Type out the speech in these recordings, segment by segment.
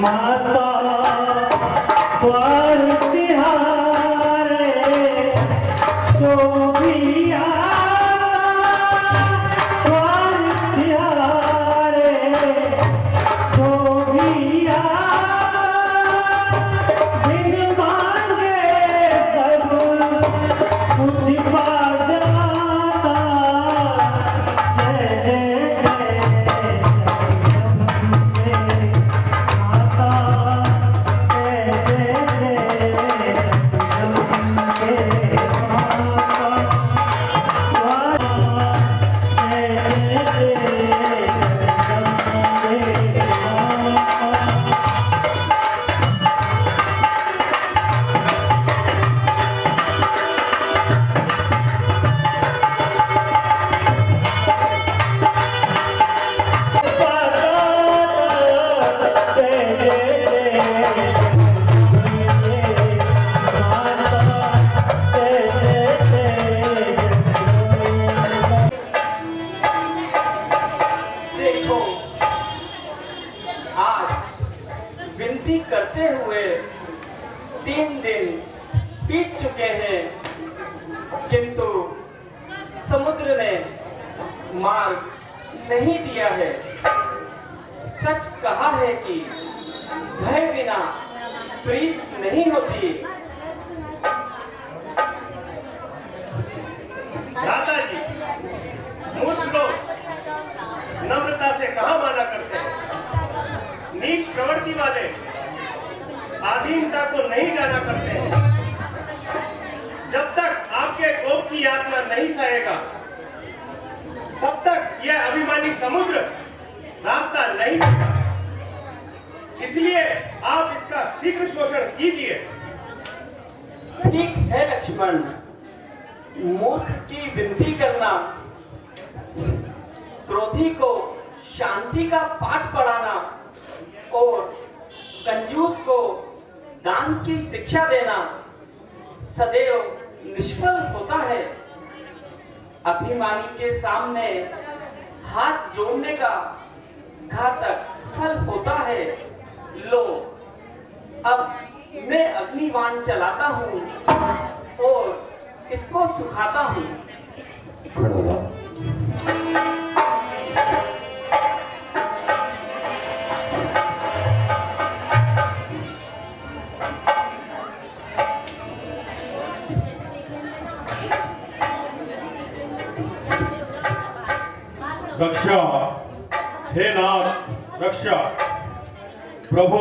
माता द्वार तिहारे जो भी आता द्वार तिहारे जो भी आता बिन मांगे सब कुछ पा जाता। जय जय जय विनती करते हुए 3 दिन बीत चुके हैं, किंतु समुद्र ने मार्ग नहीं दिया है। सच कहा है कि भय बिना प्रीत नहीं होती। दादा जी, मूर्ख लोग नम्रता से कहाँ माना करते हैं। नीच प्रवृत्ति वाले आधीनता को नहीं जाना करते हैं। जब तक आपके कोप की यातना नहीं सहेगा, तब तक यह अभिमानी समुद्र रास्ता नहीं देगा। इसलिए आप इसका शीघ्र शोषण कीजिए। ठीक है लक्ष्मण, मूर्ख की विनती करना, क्रोधी को शांति का पाठ पढ़ाना और कंजूस को दान की शिक्षा देना सदैव निष्फल होता है। अभिमानी के सामने हाथ जोड़ने का घातक फल होता है। लो, अब मैं अग्निबाण चलाता हूँ और इसको सुखाता हूँ। रक्षा, हे नाथ रक्षा। प्रभु,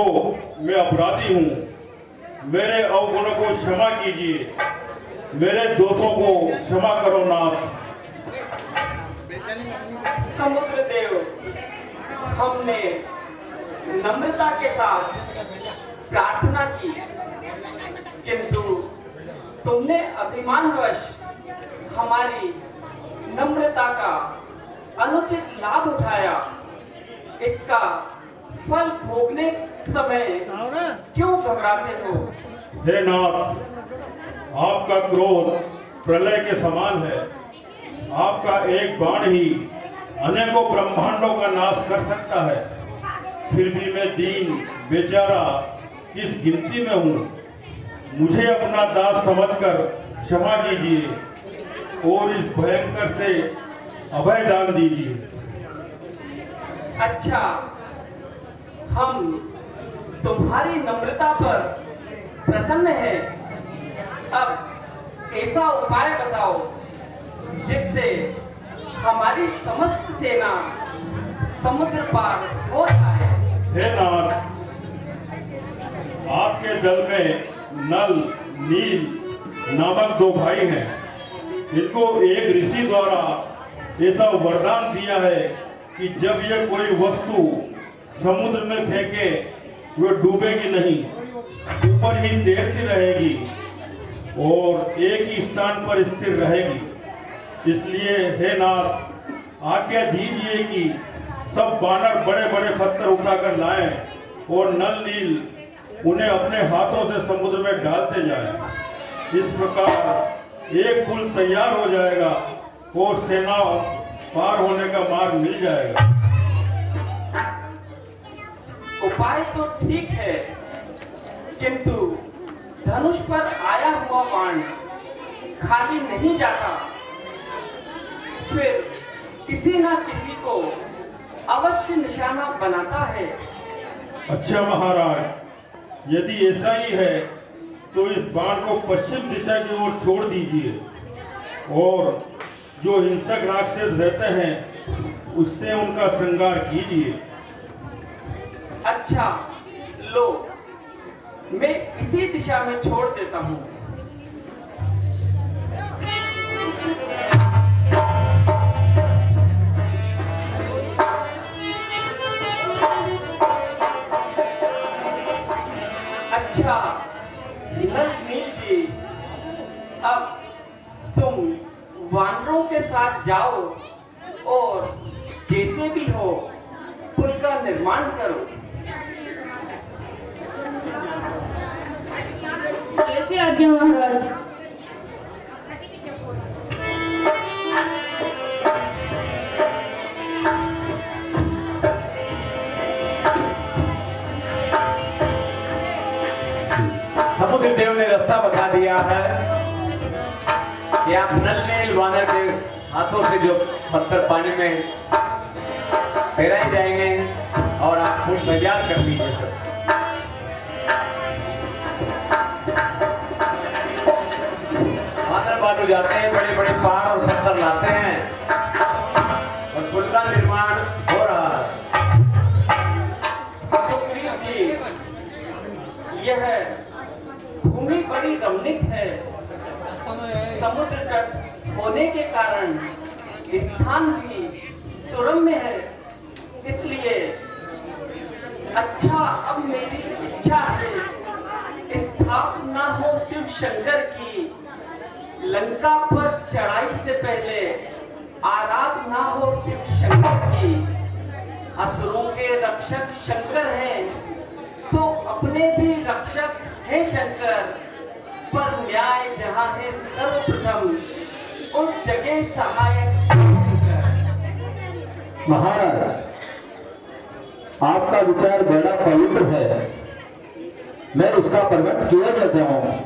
मैं अपराधी हूँ, मेरे अवगुणों को क्षमा कीजिए, मेरे दोषों को क्षमा करो नाथ। समुद्र देव, हमने नम्रता के साथ प्रार्थना की, किंतु तुमने अभिमानवश हमारी नम्रता का अनुचित लाभ उठाया। इसका फल भोगने समय क्यों घबराते हो? हे नाथ, आपका क्रोध प्रलय के समान है। आपका एक बाण ही अनेकों ब्रह्मांडों का नाश कर सकता है। फिर भी मैं दीन बेचारा किस गिनती में हूँ। मुझे अपना दास समझकर क्षमा कीजिए और इस भयंकर से अभय दान दीजिए। अच्छा, हम तुम्हारी नम्रता पर प्रसन्न हैं। अब ऐसा उपाय बताओ जिससे हमारी समस्त सेना समुद्र पार हो जाए। हे नाथ, आपके दल में नल, नील नामक 2 भाई हैं। इनको एक ऋषि द्वारा ऐसा वरदान दिया है कि जब ये कोई वस्तु समुद्र में फेंके वो डूबेगी नहीं, ऊपर ही तैरती रहेगी और एक ही स्थान पर स्थिर रहेगी। इसलिए हे नाथ, आज्ञा दीजिए कि सब बानर बड़े बड़े पत्थर उठाकर लाएं और नल नील उन्हें अपने हाथों से समुद्र में डालते जाएं। इस प्रकार एक पुल तैयार हो जाएगा और सेना पार होने का मार्ग मिल जाएगा। उपाय तो ठीक है, किंतु धनुष पर आया हुआ बाण खाली नहीं जाता, फिर किसी ना किसी को अवश्य निशाना बनाता है। अच्छा महाराज, यदि ऐसा ही है तो इस बाण को पश्चिम दिशा की ओर छोड़ दीजिए और जो हिंसक राक्षस रहते हैं उससे उनका श्रृंगार कीजिए। अच्छा, लो, मैं इसी दिशा में छोड़ देता हूँ। अच्छा नील जी, अब तुम वानरों के साथ जाओ और जैसे भी हो पुल का निर्माण करो। कैसे आज्ञा महाराज। समुद्र देव ने रास्ता बता दिया है कि आप नल नील वानर के हाथों से जो पत्थर पानी में तैराए जाएंगे और आप फूल तैयार कर लीजिए सब। वानर बालू जाते हैं, बड़े बड़े पहाड़ और पत्थर लाते हैं और पुल का निर्माण हो रहा है। सुग्रीव जी, यह भूमि बड़ी रमणीक है। समुद्र तट होने के कारण स्थान भी सुरम्य है, इसलिए अच्छा, अब मेरी इच्छा है स्थापना हो शिव शंकर की। लंका पर चढ़ाई से पहले आराधना हो शिव शंकर की। असुरों के रक्षक शंकर हैं, तो अपने भी रक्षक है शंकर, पर न्याय जहां है सर्वप्रथम, उस जगह सहायक शंकर। महाराज, आपका विचार बड़ा पवित्र है, मैं उसका प्रकट किया जाता हूँ।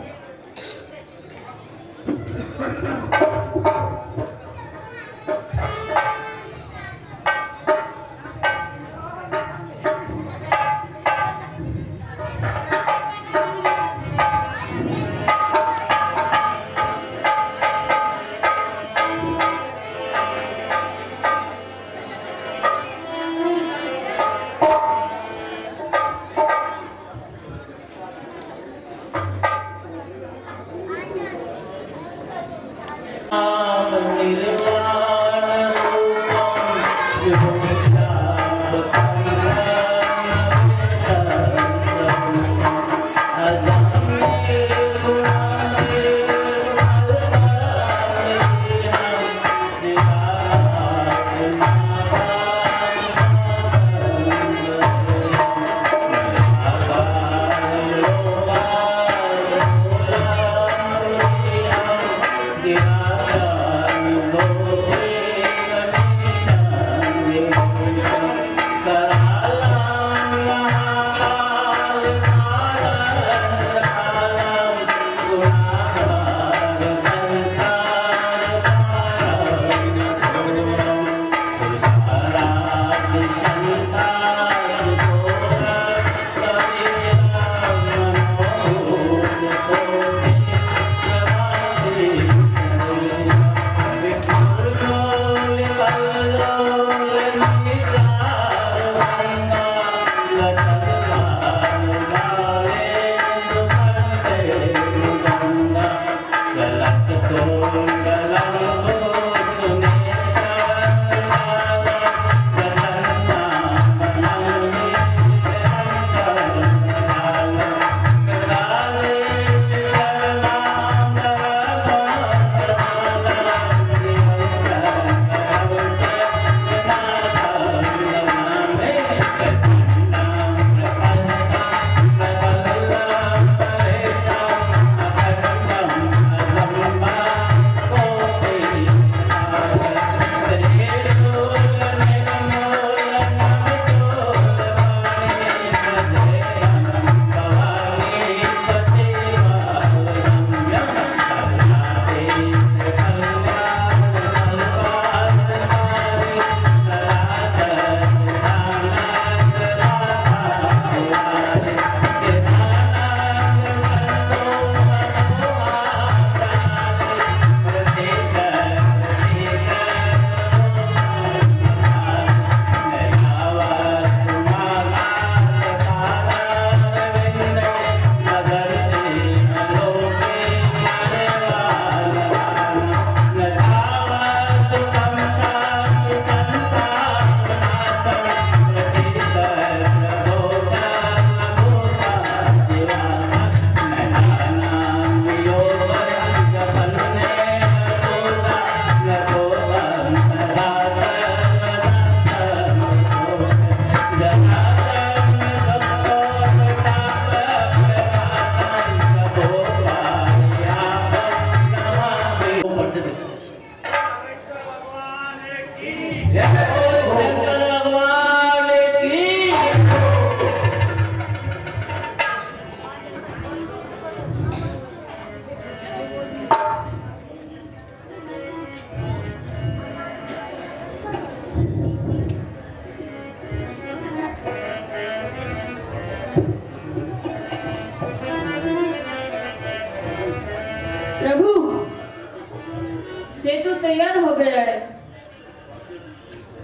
तैयार हो गया है।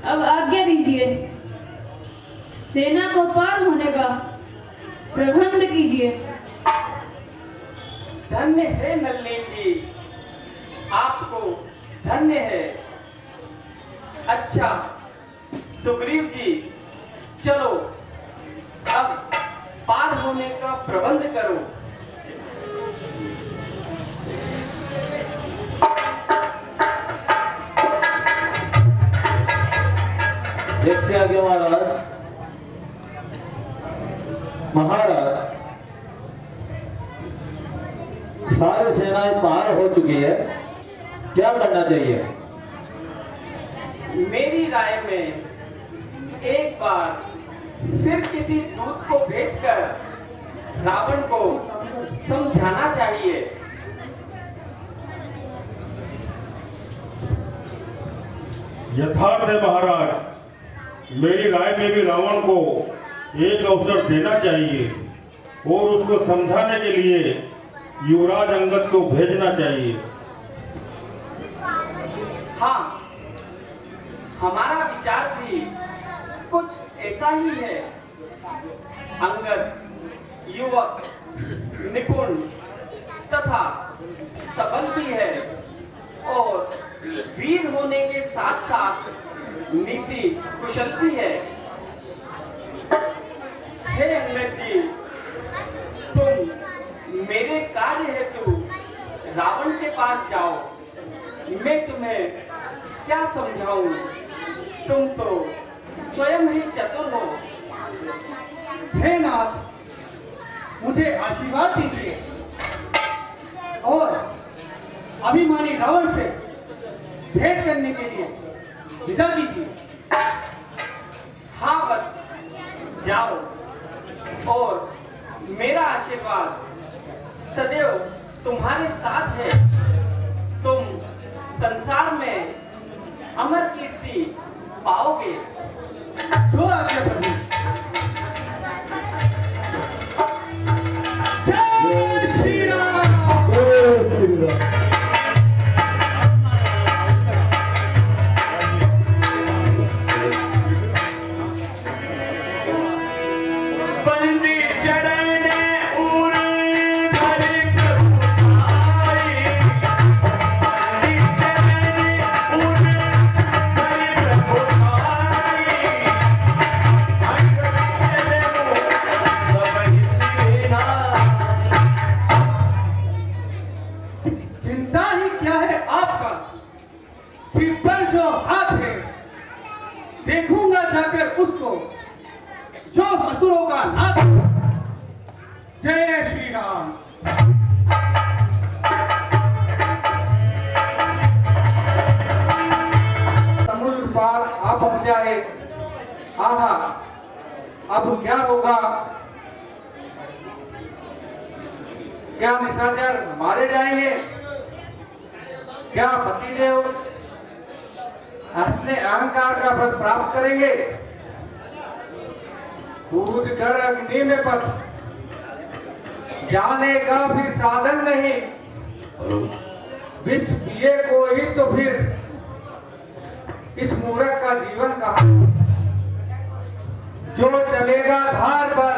अब आज्ञा दीजिए, सेना को पार होने का प्रबंध कीजिए। धन्य है नलिन जी, आपको धन्य है। अच्छा सुग्रीव जी, चलो अब पार होने का प्रबंध करो। जैसे आगे महाराज। महाराज, सारी सेनाएं पार हो चुकी है, क्या करना चाहिए? मेरी राय में एक बार फिर किसी दूत को भेजकर रावण को समझाना चाहिए। यथार्थ है महाराज, मेरी राय में भी रावण को एक अवसर देना चाहिए और उसको समझाने के लिए युवराज अंगद को भेजना चाहिए। हाँ, हमारा विचार भी कुछ ऐसा ही है। अंगद युवक, निपुण तथा सबल भी है और वीर होने के साथ साथ नीति कुशल भी है। हे अंगद जी, तुम मेरे कार्य हेतु रावण के पास जाओ। मैं तुम्हें क्या समझाऊं, तुम तो स्वयं ही चतुर हो। हे नाथ, मुझे आशीर्वाद दीजिए और अभिमानी रावण से भेंट करने के लिए विदा कीजिए। हाँ वत्स, जाओ और मेरा आशीर्वाद सदैव तुम्हारे साथ है। तुम संसार में अमर कीर्ति पाओगे। जो आज्ञा प्रभु। जय श्री राम। जय श्री राम। बंदी चरण उर धरि प्रभुताई, बंदी चरण उर धरि प्रभुताई, अंग चले सबहि सिरेना। चिंता ही क्या है आपका, सिर पर जो हाथ है, देखूंगा जाकर उसको जो असुरों का नाथ। जय श्री राम। समुद्र पार आ पहुंचा है। आहा, अब क्या होगा? क्या निशाचर मारे जाएंगे? क्या पतिदेव अपने अहंकार का फल प्राप्त करेंगे? कूद कर अग्नि में पथ, जाने का भी साधन नहीं। विष पिए को ही तो फिर इस मूर्ख का जीवन कहाँ? जो चलेगा धार पर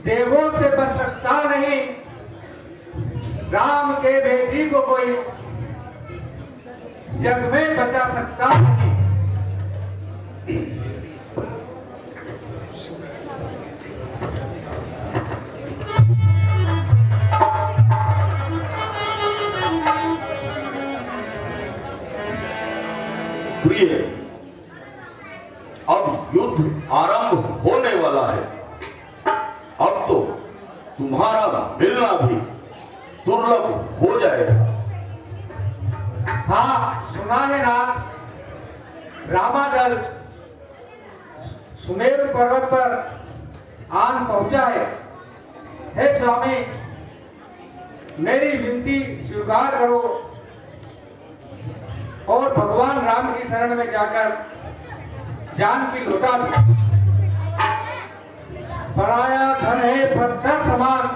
देवों से बच सकता नहीं। राम के बेटी को कोई जग में बचा सकता नहीं। प्रिय, अब युद्ध आरंभ होने वाला है। अब तो तुम्हारा मिलना भी दुर्लभ हो जाएगा। हाँ, सुना है नाथ, रामादल सुमेरु पर्वत पर आन पहुंचा है। हे स्वामी, मेरी विनती स्वीकार करो और भगवान राम की शरण में जाकर जान की लौटा दो। पराया धन है पत्थर समान,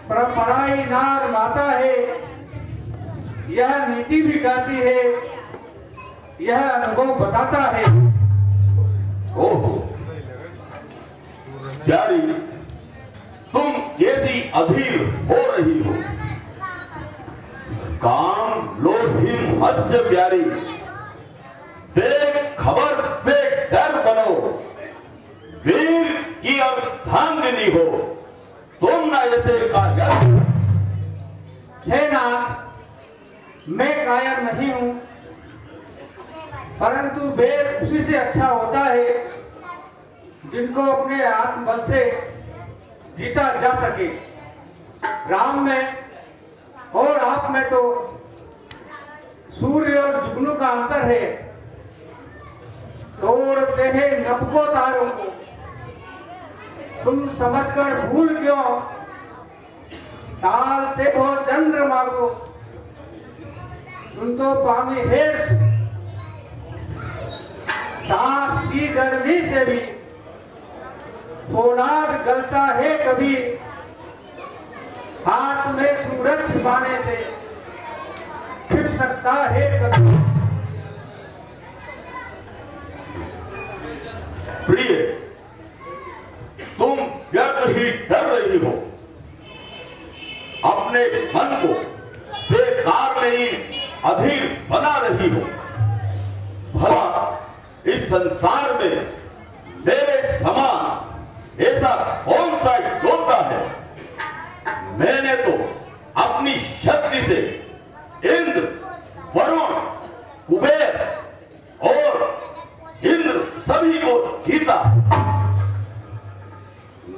पर पराई नार माता है। यह नीति भी कहती है, यह अनुभव बताता है। ओहो प्यारी, तुम कैसी अधीर हो रही हो। काम लो हिम हस्य प्यारी, बेखबर बेडर बनो, वीर की अर्धांगिनी हो तुम ना ऐसे कायर। हे नाथ, मैं कायर नहीं हूं, परंतु वेद उसी से अच्छा होता है जिनको अपने आत्मबल से जीता जा सके। राम में और आप में तो सूर्य और जुगनू का अंतर है। तोड़ते हैं नपको तारों को, तुम समझकर भूल क्यों टालते हो चंद्रमा को। तुम तो पामी हेर सांस की गर्मी से भी पोलाद गलता है कभी, हाथ में सूरज छिपाने से छिप सकता है कभी। प्रिय, तुम व्यर्थ ही डर रही हो, अपने मन को बेकार में ही अधीर बना रही हो। भला इस संसार में मेरे समान ऐसा कौन सा योद्धा है। मैंने तो अपनी शक्ति से इंद्र, वरुण, कुबेर और इंद्र सभी को जीता।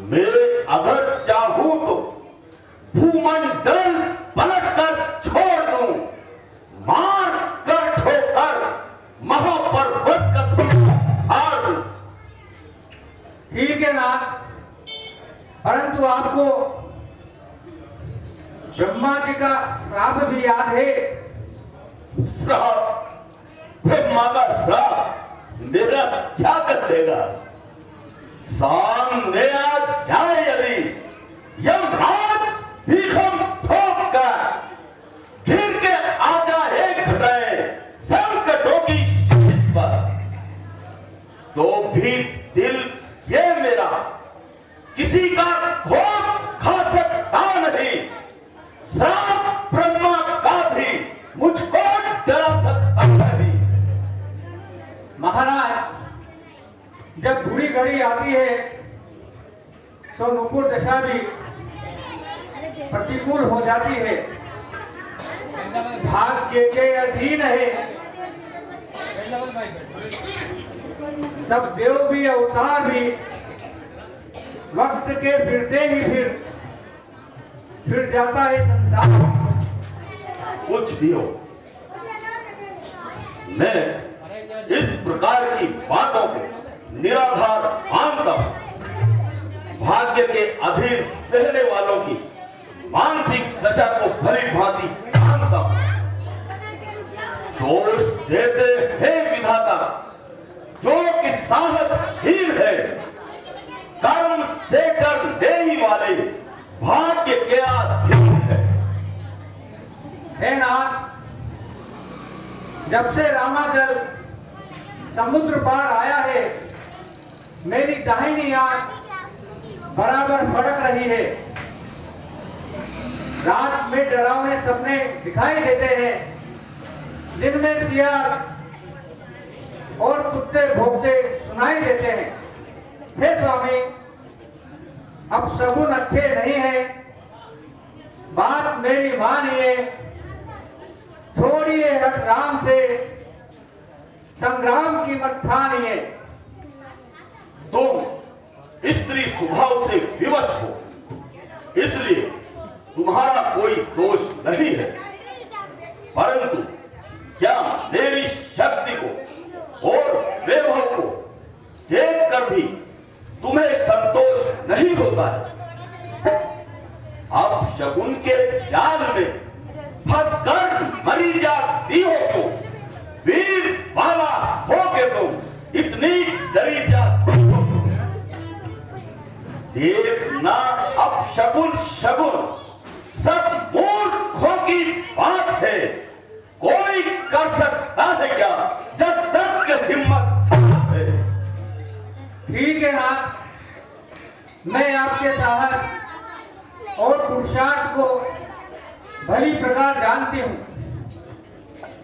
मैं अगर चाहूं तो भूमंडल पलटकर छोड़ दूं, मार कर ठोकर महापर्वत का हार दूं। ठीक है नाथ, परंतु आपको ब्रह्मा जी का श्राप भी याद है। श्राप? ब्रह्मा का श्राप मेरा क्या कर देगा। सामने आ जाए यदि यमराज भीखम ठोक कर घिर के आ जाए घटाए संकटों की शीश पर, तो भी दिल ये मेरा किसी का खोट खा सकता नहीं। श्राप ब्रह्मा का भी मुझको डरा सकता नहीं। महाराज, जब बुरी घड़ी आती है तो नुपुर दशा भी प्रतिकूल हो जाती है। भाग्य के अधीन है, तब देव भी अवतार भी वक्त के फिरते ही फिर जाता है संसार। कुछ भी हो, मैं इस प्रकार की बातों को निराधार मानता हूं। भाग्य के अधीन रहने वालों की मानसिक दशा को भली भांति जानता हूं। दोष देते हैं विधाता जो कि साहसहीन है, कर्म से डरने ही वाले भाग्य के अधीन है। हे नाथ, जब से रामाचल समुद्र पार आया है, मेरी दाहिनी आंख बराबर फड़क रही है। रात में डरावने सपने दिखाई देते हैं, दिन में सियार और कुत्ते भौंकते सुनाई देते हैं। हे स्वामी, अब शगुन अच्छे नहीं है, बात मेरी मानिए, छोड़िए हट राम से, संग्राम की मत ठानिए। तुम स्त्री स्वभाव से विवश हो, इसलिए तुम्हारा कोई दोष नहीं है, परंतु क्या मेरी शक्ति को और वैभव को देखकर भी तुम्हें संतोष नहीं होता है। अब शकुन के जाल में फंसकर मरी जाती हो तुम, वीर वाला हो के तुम इतनी डरी जाती हो। देखना अब शकुन शकुन सब मूर्खों की बात है, कर सकता है क्या जब तक कि हिम्मत साथ है। ठीक है नाथ, मैं आपके साहस और पुरुषार्थ को भली प्रकार जानती हूँ,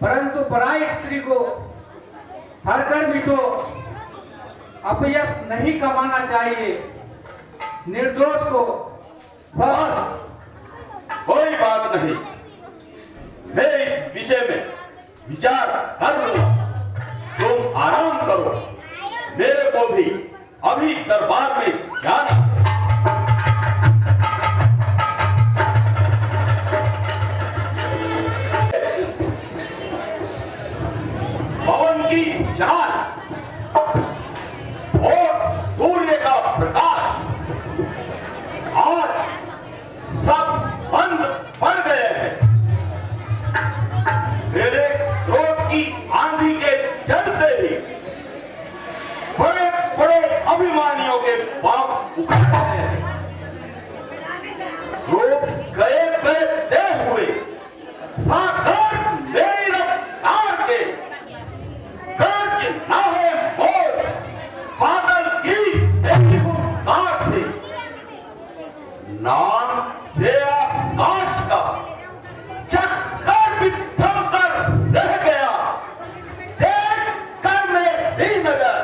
परंतु पराई स्त्री को हर कर भी तो अपयश नहीं कमाना चाहिए। निर्दोष को बस कोई बात नहीं, मैं इस विषय में विचार कर लूंगा। तुम आराम करो, मेरे को भी अभी दरबार में जाना है। पवन की चाल और सूर्य का प्रकाश आज सब बंद पड़ गए हैं। मेरे क्रोध की आंधी के चलते ही बड़े बड़े अभिमानियों के पांव उखड़ गए हैं। लोग गए बैठते हुए साकार मेरी रफ्तार के कर्ज ना है मोर बादल की देखी हूं तार से नाम से आकाश का चक्कर भी थम कर रह गया। देख कर मेरी नजर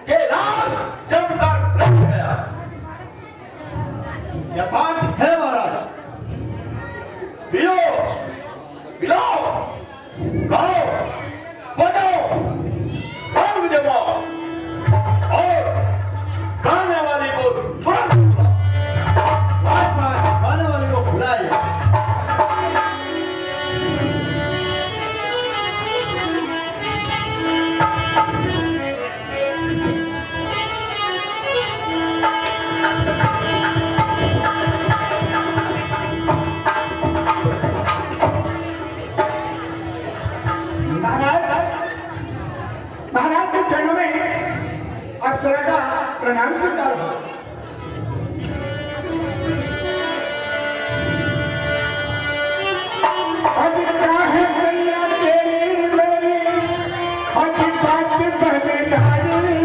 के राज जमकर रह गया। यथार्थ है महाराज। पियो पिलाओ गाओ बजाओ रंग जमाओ और गाने वाले को तुरंत गाने वाले को बुलाए। महाराज के चरणों में अप्सरा का प्रणाम स्वीकार हो। अब क्या है सैया तेरी मेरी आज बात बहने नारी।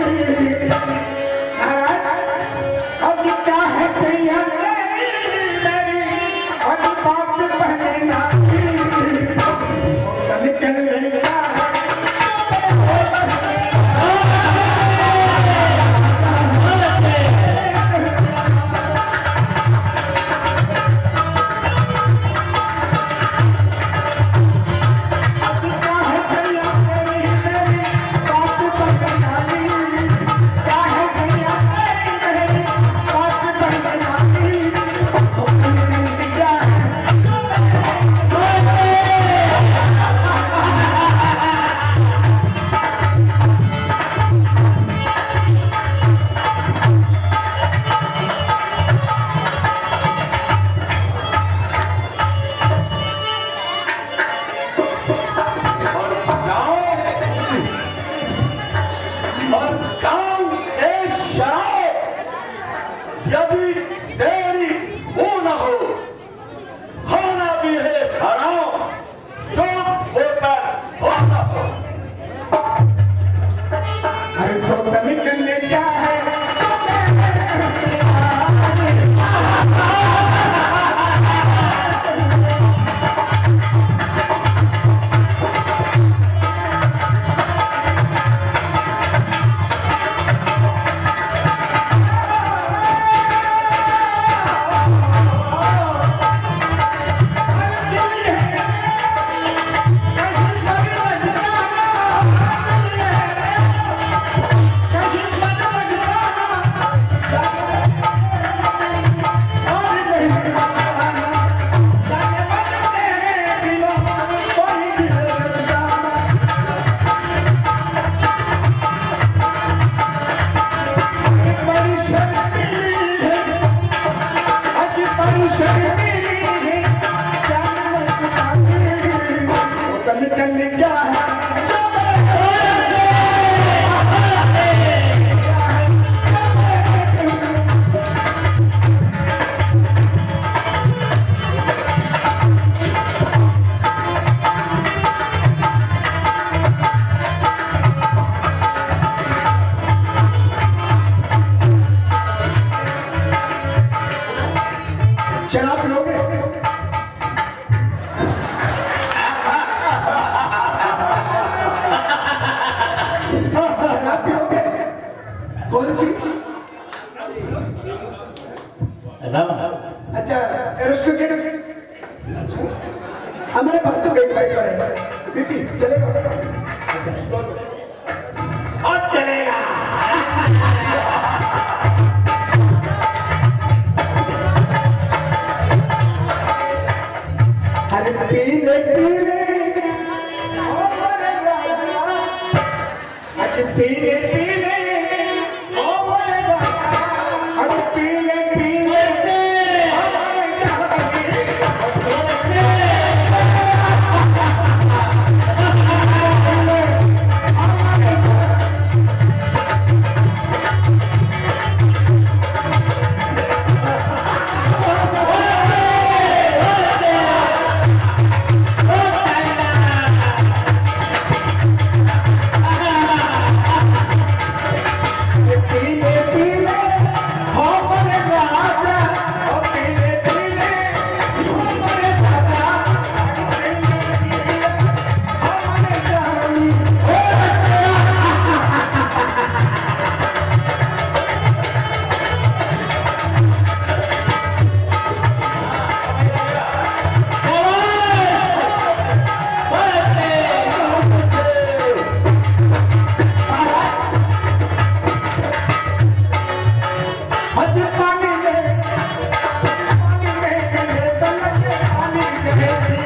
महाराज अब क्या है सैया तेरी मेरी आज बात बहने नारी। निकल लेगा यदि तेरी वो न हो खाना भी है हराम जो होकर हो न हो। अरे सोचने करने क्या है करने क्या है कौन सी? अच्छा, रेस्टोरेंट। हमारे पास तो एक बाइक है, बीपी चलेगा? अब चलेगा। अरे पीले पीले ओ मोरे राजा, अरे पीले पीले ओ मोरे राजा, अरे पीले पीले ओ मोरे पीले पीले ओ मोरे राजा, ओ पीले पीले ओ मोरे राजा, अरे पीले पीले ओ मोरे रानी। आज पानी में गले तो लगे पानी जैसी,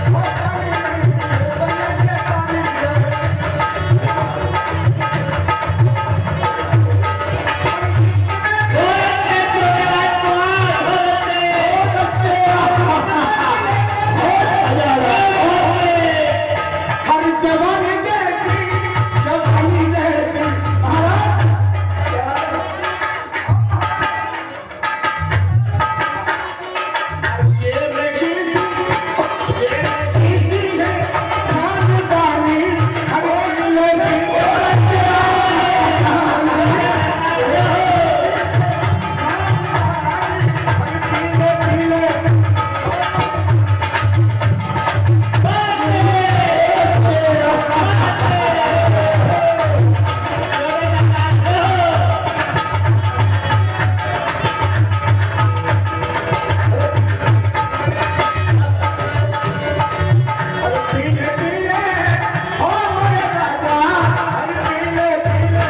ओ पानी में गले तो लगे पानी जैसी। हर जवानी जैसी, जवानी जैसी महाराज। ये देखी है खानदानी, अरे ये पीले पीले अरे पीले पीले ओ मोरे राजा, अरे पीले पीले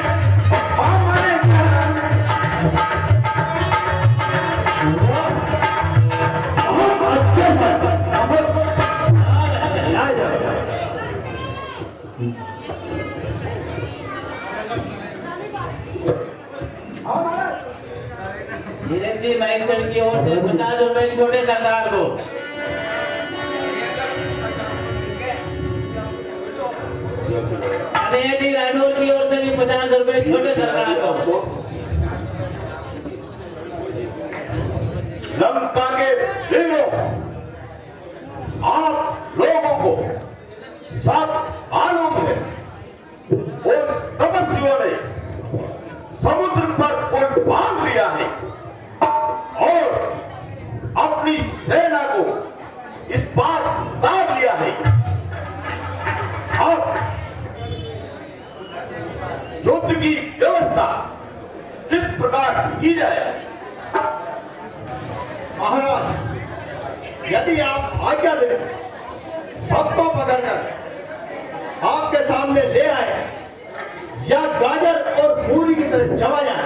ओ मोरे राजा। बहुत अच्छे हैं, धीरज जी माइक सेट की ओर से 50 रुपए छोटे सरदार को। अरे जी राठौर की ओर से भी 50 रुपए छोटे सरदार को। लंका के वीरों, आप लोगों को सब मालूम है, उन तपस्वियों ने समुद्र पर पुल बांध लिया है और अपनी सेना को इस पार उतार लिया है। अब युद्ध की व्यवस्था किस प्रकार की जाए? महाराज, यदि आप आज्ञा दें, सबको पकड़कर आपके सामने ले आए या गाजर और पूरी की तरह जमा जाए।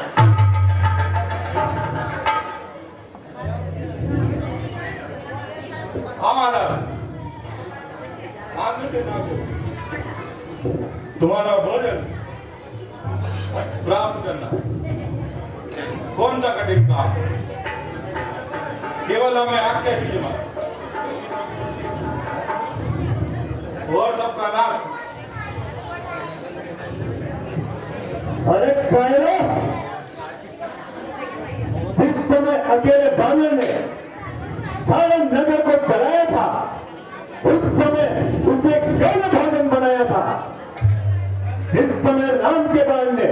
हमारा आगे से ना हो, तुम्हारा भोजन प्राप्त करना कौन सा कठिन काम है? केवल हमें आज्ञा दीजिए मां, और सबका नाश। अरे कायरो, जिस समय अकेले बानर ने सारे नगर को जलाया था, उस समय उसे गौर भोजन बनाया था। जिस समय राम के बाण ने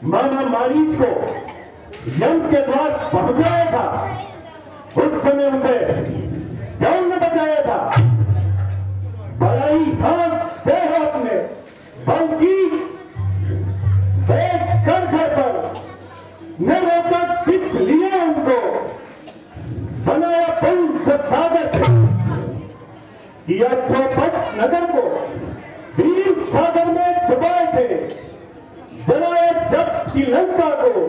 मामा मारीच को यम के द्वार पहुंचाया था, उस समय उसे कौन ने बचाया था? बड़ाई भाग दे आपने, बल्कि एक घर घर पर कि यह चौपट नगर को 20 सागर में डुबाए थे, जलाए जब की लंका को,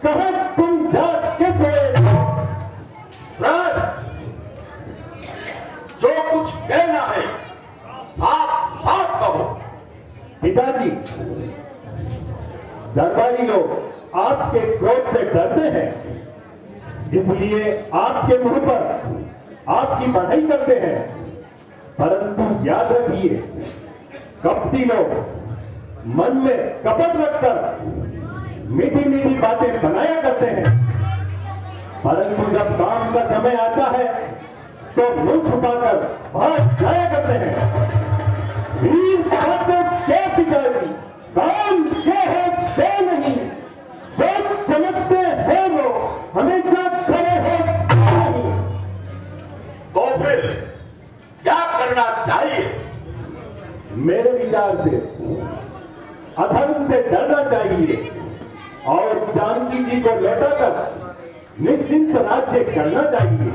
कहा तुम जाके सोए। बस जो कुछ कहना है साफ साफ कहो। पिताजी, दरबारी लोग आपके क्रोध से डरते हैं, इसलिए आपके मुंह पर आपकी बढ़ाई करते हैं। परंतु याद रखिए, कपटी लोग मन में कपट रखकर मीठी मीठी बातें बनाया करते हैं, परंतु जब काम का समय आता है तो मुंह छुपाकर भाग जाया करते हैं। वीर बातों के पिताजी, काम के है दे नहीं, जो चमकते हैं वो हमेशा खड़े हो नहीं। तो फिर क्या करना चाहिए? मेरे विचार से अधर्म से डरना चाहिए और जानकी जी को लौटाकर निश्चिंत राज्य करना चाहिए।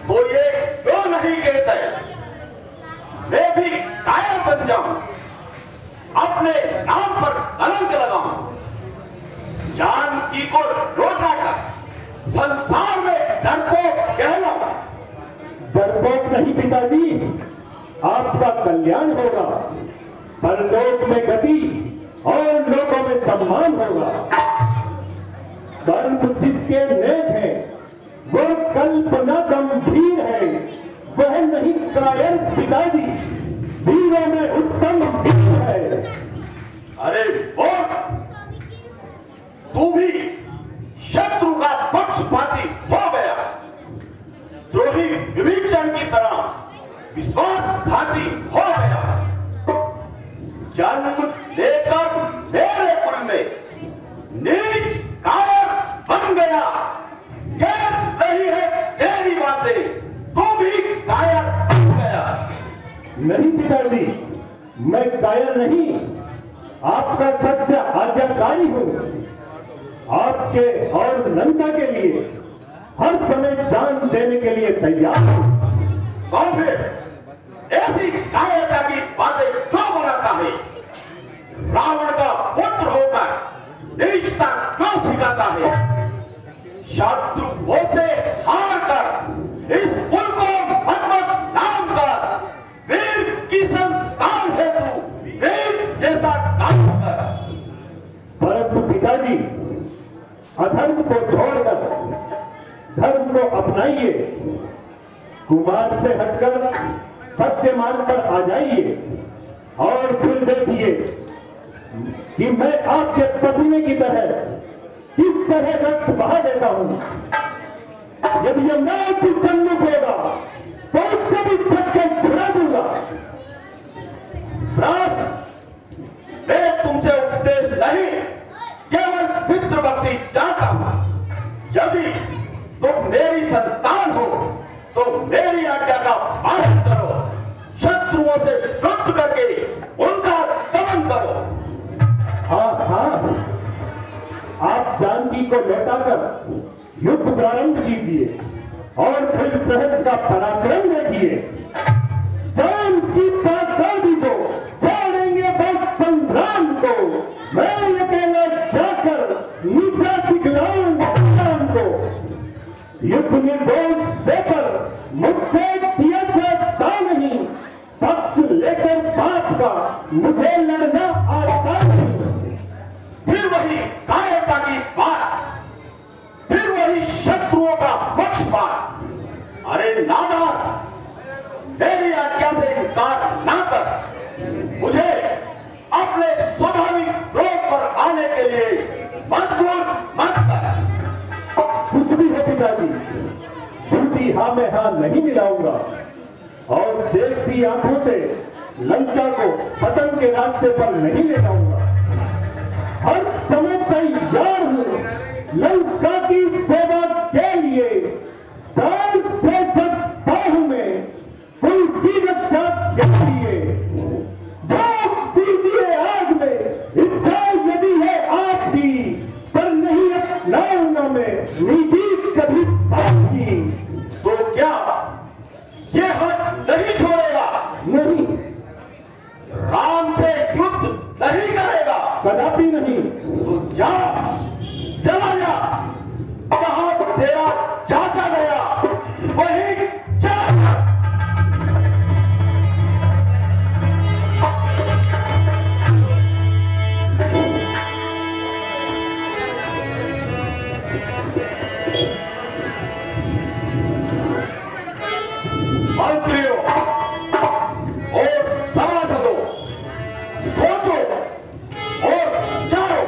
तो ये क्यों नहीं कहते मैं भी कायर बन जाऊं, अपने नाम पर कलंक लगाऊं, जानकी को लौटाकर संसार में डरपोक कहलाऊं? डरपोक नहीं पिताजी, आपका कल्याण होगा, परलोक में गति और लोगों में सम्मान होगा। कर्म जिसके नेक है वो कल्पना गंभीर है, वह नहीं कायर पिताजी, वीरों में उत्तम वीर है। अरे वो तू भी शत्रु का पक्षपाती हो गया, द्रोही विभीषण की तरह विश्वासघाती हो गया। जन्म लेकर मेरे कुल में नीच कायर बन गया। कह रही है तेरी बातें, तू भी कायर बन गया। नहीं पिताजी, मैं कायर नहीं, आपका सच्चा आज्ञाकारी हूं। आपके और लंका के लिए हर समय जान देने के लिए तैयार हूं। तो फिर ऐसी कायरता की बातें क्यों बनाता है? रावण का पुत्र होकर निष्ठा क्यों सिखाता है? शत्रुओं से हार कर इस कुल को मत नाम कर, वीर की संतान है तू, वीर जैसा काम कर। परंतु पिताजी, अधर्म को छोड़कर धर्म को अपनाइए, कुमार से हटकर सत्य मार्ग पर आ जाइए और फिर देखिए कि मैं आपके पसीने की तरह किस तरह रक्त बहा देता हूं। यदि यमराज भी सन्मुख होगा तो उससे भी छक्के छुड़ा दूंगा। रास, मैं तुमसे उपदेश नहीं, केवल पितृभक्ति चाहता हूं। यदि तुम मेरी संतान हो तो मेरी आज्ञा का पालन करो, शत्रुओं से युद्ध करके उनका दमन करो। हाँ हाँ, आप जानकी को लौटाकर युद्ध प्रारंभ कीजिए और फिर प्रहत का पराक्रम देखिए। जानकी पातादी को छोड़ेंगे बस संग्राम को, मैं अकेला जाकर नीचा दिखलाऊंगा शाम को। युद्ध निर्दोष देकर मुझसे किया जाता नहीं, पक्ष लेकर पाप का मुझे लड़ना आता नहीं। फिर वही कायरता की बात, फिर वही शत्रुओं का पक्षपात। अरे नादान, तेरी आज्ञा से इनकार ना कर, मुझे अपने स्वाभाविक क्रोध पर आने के लिए मजबूर मत कर। कुछ भी है पिताजी, झूठी हाँ में हाँ नहीं मिलाऊंगा और देखती आंखों से लंका को पतन के रास्ते पर नहीं ले जाऊंगा। हर समय तैयार हूं लंका की सेवा के लिए, प्राण दे सकता हूं मैं कुल की रक्षा के लिए। झोंक दीजिए आग में, इच्छा यदि है आपकी, पर नहीं अपनाऊंगा मैं नीति कभी आपकी। तो क्या ये हद भी नहीं। तो जा, चला जा, जहां तेरा चाचा गया वहीं जा। मंत्रियों और सभासदों, सोचो और जाओ,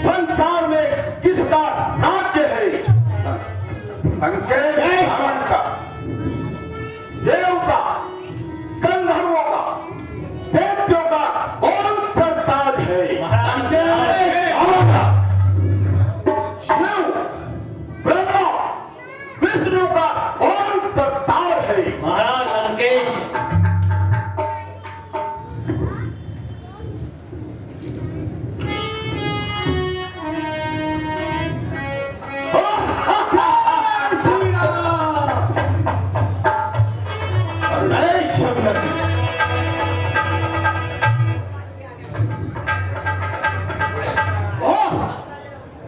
संसार में किसका राज्य है? भगवान का, देवता, गंधर्वों का, दैत्यों का कौन सरताज है? शिव, ब्रह्मा, विष्णु का कौन करतार है? महाराज लंकेश।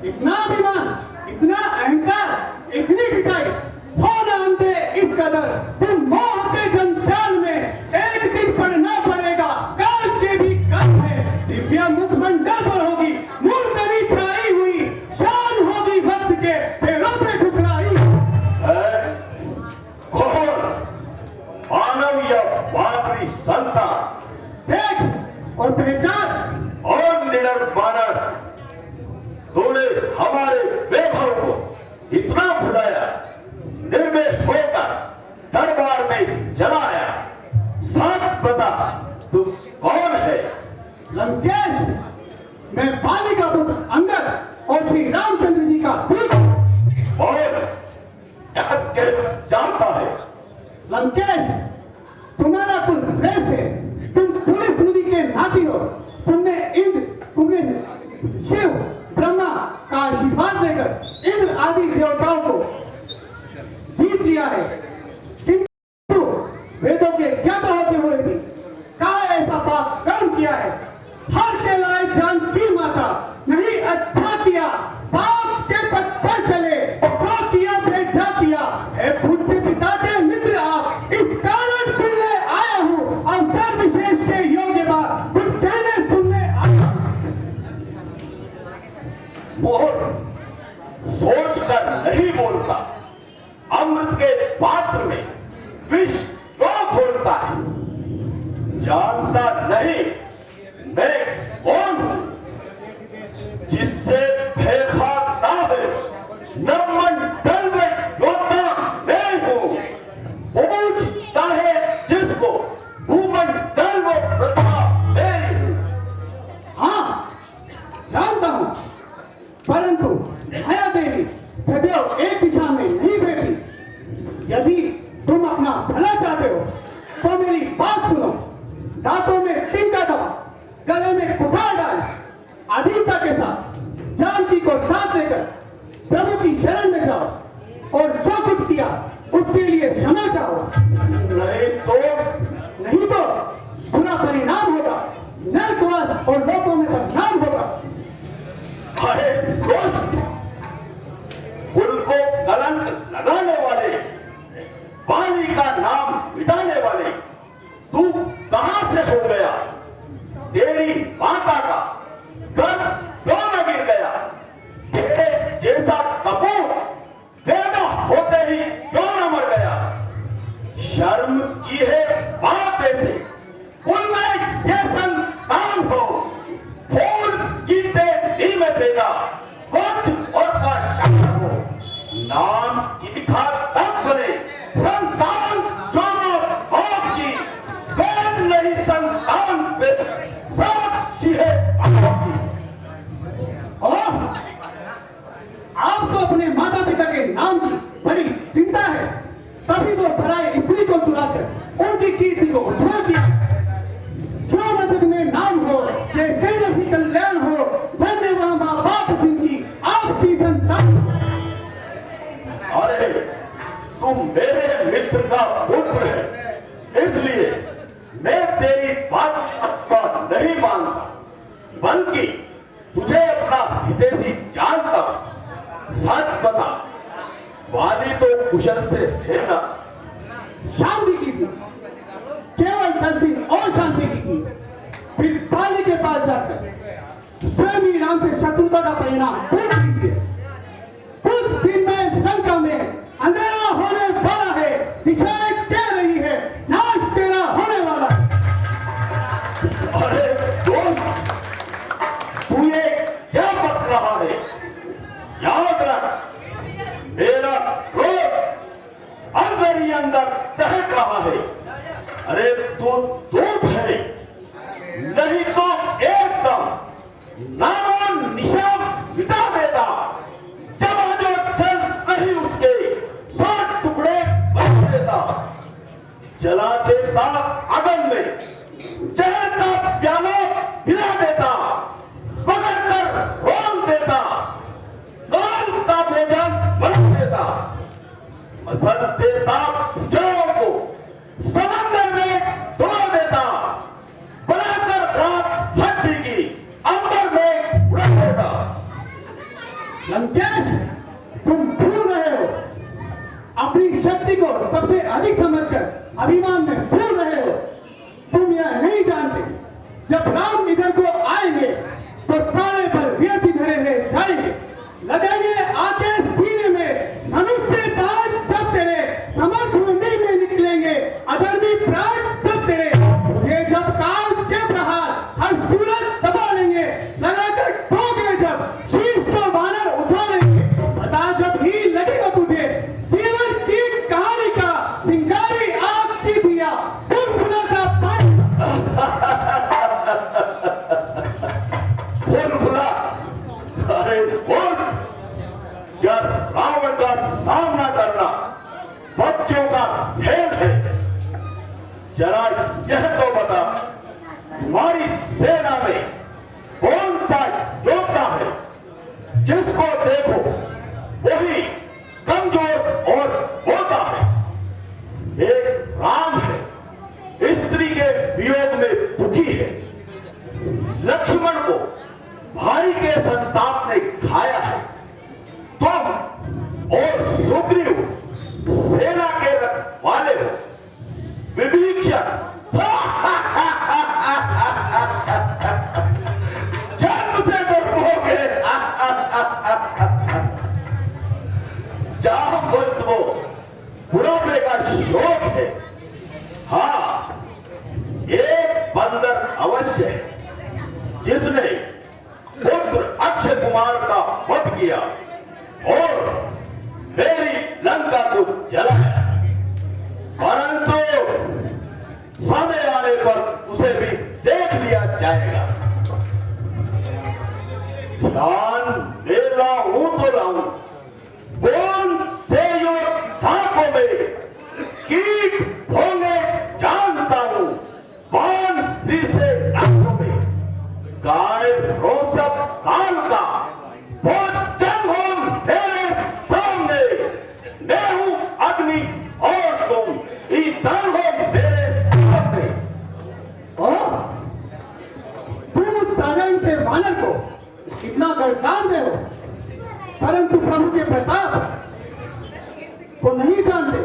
इतना अभिमान, इतना अहंकार, इतनी पिटाई हो जानते इस कदर तुम मोह के जंजाल में एक दिन पड़ना पड़ेगा। काल के भी कम है, दिव्या मुखमंडल पर होगी मूर्धनी छाई हुई, शान होगी भक्त के पैरों पे ठुकराई। कौन मानव या बानरी संतान? देख और पहचान। और निडर बानर, तूने हमारे वैभव को इतना भुलाया, निर्भय होकर दरबार में जलाया। सच बता, तू कौन है? लंकेश, मैं बाली का पुत्र अंगद और श्री रामचंद्र जी का दूत। और क्या जानता है? लंकेश, तुम्हारा कुल श्रेष्ठ है, तुम पुलिस नदी के नाती हो। तुमने शिव, ब्रह्मा का आशीर्वाद लेकर इंद्र आदि देवताओं को जीत लिया है, किंतु वेदों के ज्ञाता होते हुए भी कहा ऐसा पाप कर्म किया है? हर के लाए जानकी माता, नहीं अच्छा किया, पाप के पथ पर चले, जो किया भेजा किया है। पूज्य पिता के मित्र आप, इस कारण मिलने आया हूँ। अवसर विशेष के योग्य बात कुछ कहने सुनने आया। मोहर सोच कर नहीं बोलता, अमृत के पात्र में विष क्यों घोलता है? जानता नहीं मैं कौन हूं? जिससे भेखाता है न मंडल में योद्धा मैं हूं। पूछता है जिसको भूमंडल में प्रतिभा मैं हूं। हाँ, जानता हूं, परंतु माया देवी सदैव एक दिशा में नहीं बैठी। यदि तुम अपना भला चाहते हो तो मेरी बात सुनो। दांतों में टीका दबा, गले में कुठार डाल, अधीनता के साथ जानकी को साथ लेकर प्रभु की शरण में जाओ और जो कुछ किया उसके लिए क्षमा चाहो। नहीं तो बुरा परिणाम होगा, नरकवास और लोगों में बदनाम होगा। अरे दोस्त, कुल को कलंक लगाने वाले, पानी का नाम मिटाने वाले, तू कहां से हो गया? तेरी माता का घर क्यों न गिर गया? तेरे जैसा कपूर पैदा होते ही क्यों न मर गया? शर्म की है बात ऐसे, कुल में ये संतान हो, फूल की टेहनी में पैदा, कुछ और का शान हो, नाम की लिखा तब बने संतान जो बाप की, वैन नहीं संतान पे साक्षी है बाप की। और आपको अपने माता पिता के नाम की बड़ी चिंता है, तभी तो पराई स्त्री को चुराकर उनकी कीर्ति को उज्जवल किया। क्यों न जग में नाम हो, कैसे न भी कल्याण हो, धन्य वह माँ बाप जिनकी आपकी संतान। अरे तुम मेरे मित्र का पुत्र है, इसलिए मैं तेरी बात नहीं मानता, बल्कि कुशल से थे ना? शांति की थी, केवल 10 दिन और शांति की थी। फिर पाली के पास जाकर स्वयं ही राम से शत्रुता का परिणाम पूछ लीजिए। कुछ दिन में लंका में अंधेरा होने वाला है, दिशाएं कह रही है नाश तेरा होने वाला है। अरे दोस्त, तू ये क्या बक रहा है? याद रख, मेरा क्रोध अंदर ही अंदर दहक रहा है। अरे तू दूध है, नहीं तो एकदम नामो निशान मिटा देता। जब जो चल नहीं उसके 100 टुकड़े बना देता, जला देता अगन में, जहर का प्याला पिला देता, पकड़ कर रोन देता, काल का भोजन बना देता, मसल देता भुजाओं को, समंदर में डुबो देता, बनाकर रात हड्डी की अंबर में उड़ा देता। लंकेश, तुम भूल रहे हो, अपनी शक्ति को सबसे अधिक समझकर अभिमान में भूल रहे हो। तुम यह नहीं जानते, जब राम इधर को आएंगे तो सारे पर व्यक्ति धरे रह जाएंगे, लगेंगे आके सीने में धनुष से ताज। जब तेरे समरभूमि में निकलेंगे अधर्मी प्राण, जब तेरे मुझे जब काल के प्रहार हर सूरज दबा लेंगे, लगाकर ठोकने जब शीर्ष को वानर उछालेंगे, बता जब ही लगेगा तुझे जीवन की कहानी का चिंगारी आग की दिया बुलबुला का पानी। बुलबुला? अरे बोल, क्या रावण का सामना करना बच्चों का खेल है? जरा यह तो बता, तुम्हारी सेना में कौन सा योद्धा है जिसको देखो वही कमजोर और होता है? एक राम है, स्त्री के वियोग में दुखी है, लक्ष्मण को भाई के संताप ने खाया है, तुम और सुग्रीव सेना के रखवाले हो, विभीषण जन्म से डरपोगे। जामवंत वो बुढ़ापे का शोक है। हाँ, एक बंदर अवश्य है जिसने पुत्र अक्षय कुमार का वध किया और मेरी लंका को जलाया, परंतु समय आने पर उसे भी देख लिया जाएगा। ध्यान दे रहा हूं तो लाऊं, कौन से योद्धा को में कीट भोंगे जानता हूं, बाण से आंखों में गाय रोसब काल का भोजन हो मेरे सामने। मैं हूं अग्नि और तुम ईंधन हो मेरे सामने। तुम उस साधारण से वानर को इतना गर्दान दे हो, परंतु प्रभु के प्रताप को नहीं जानते।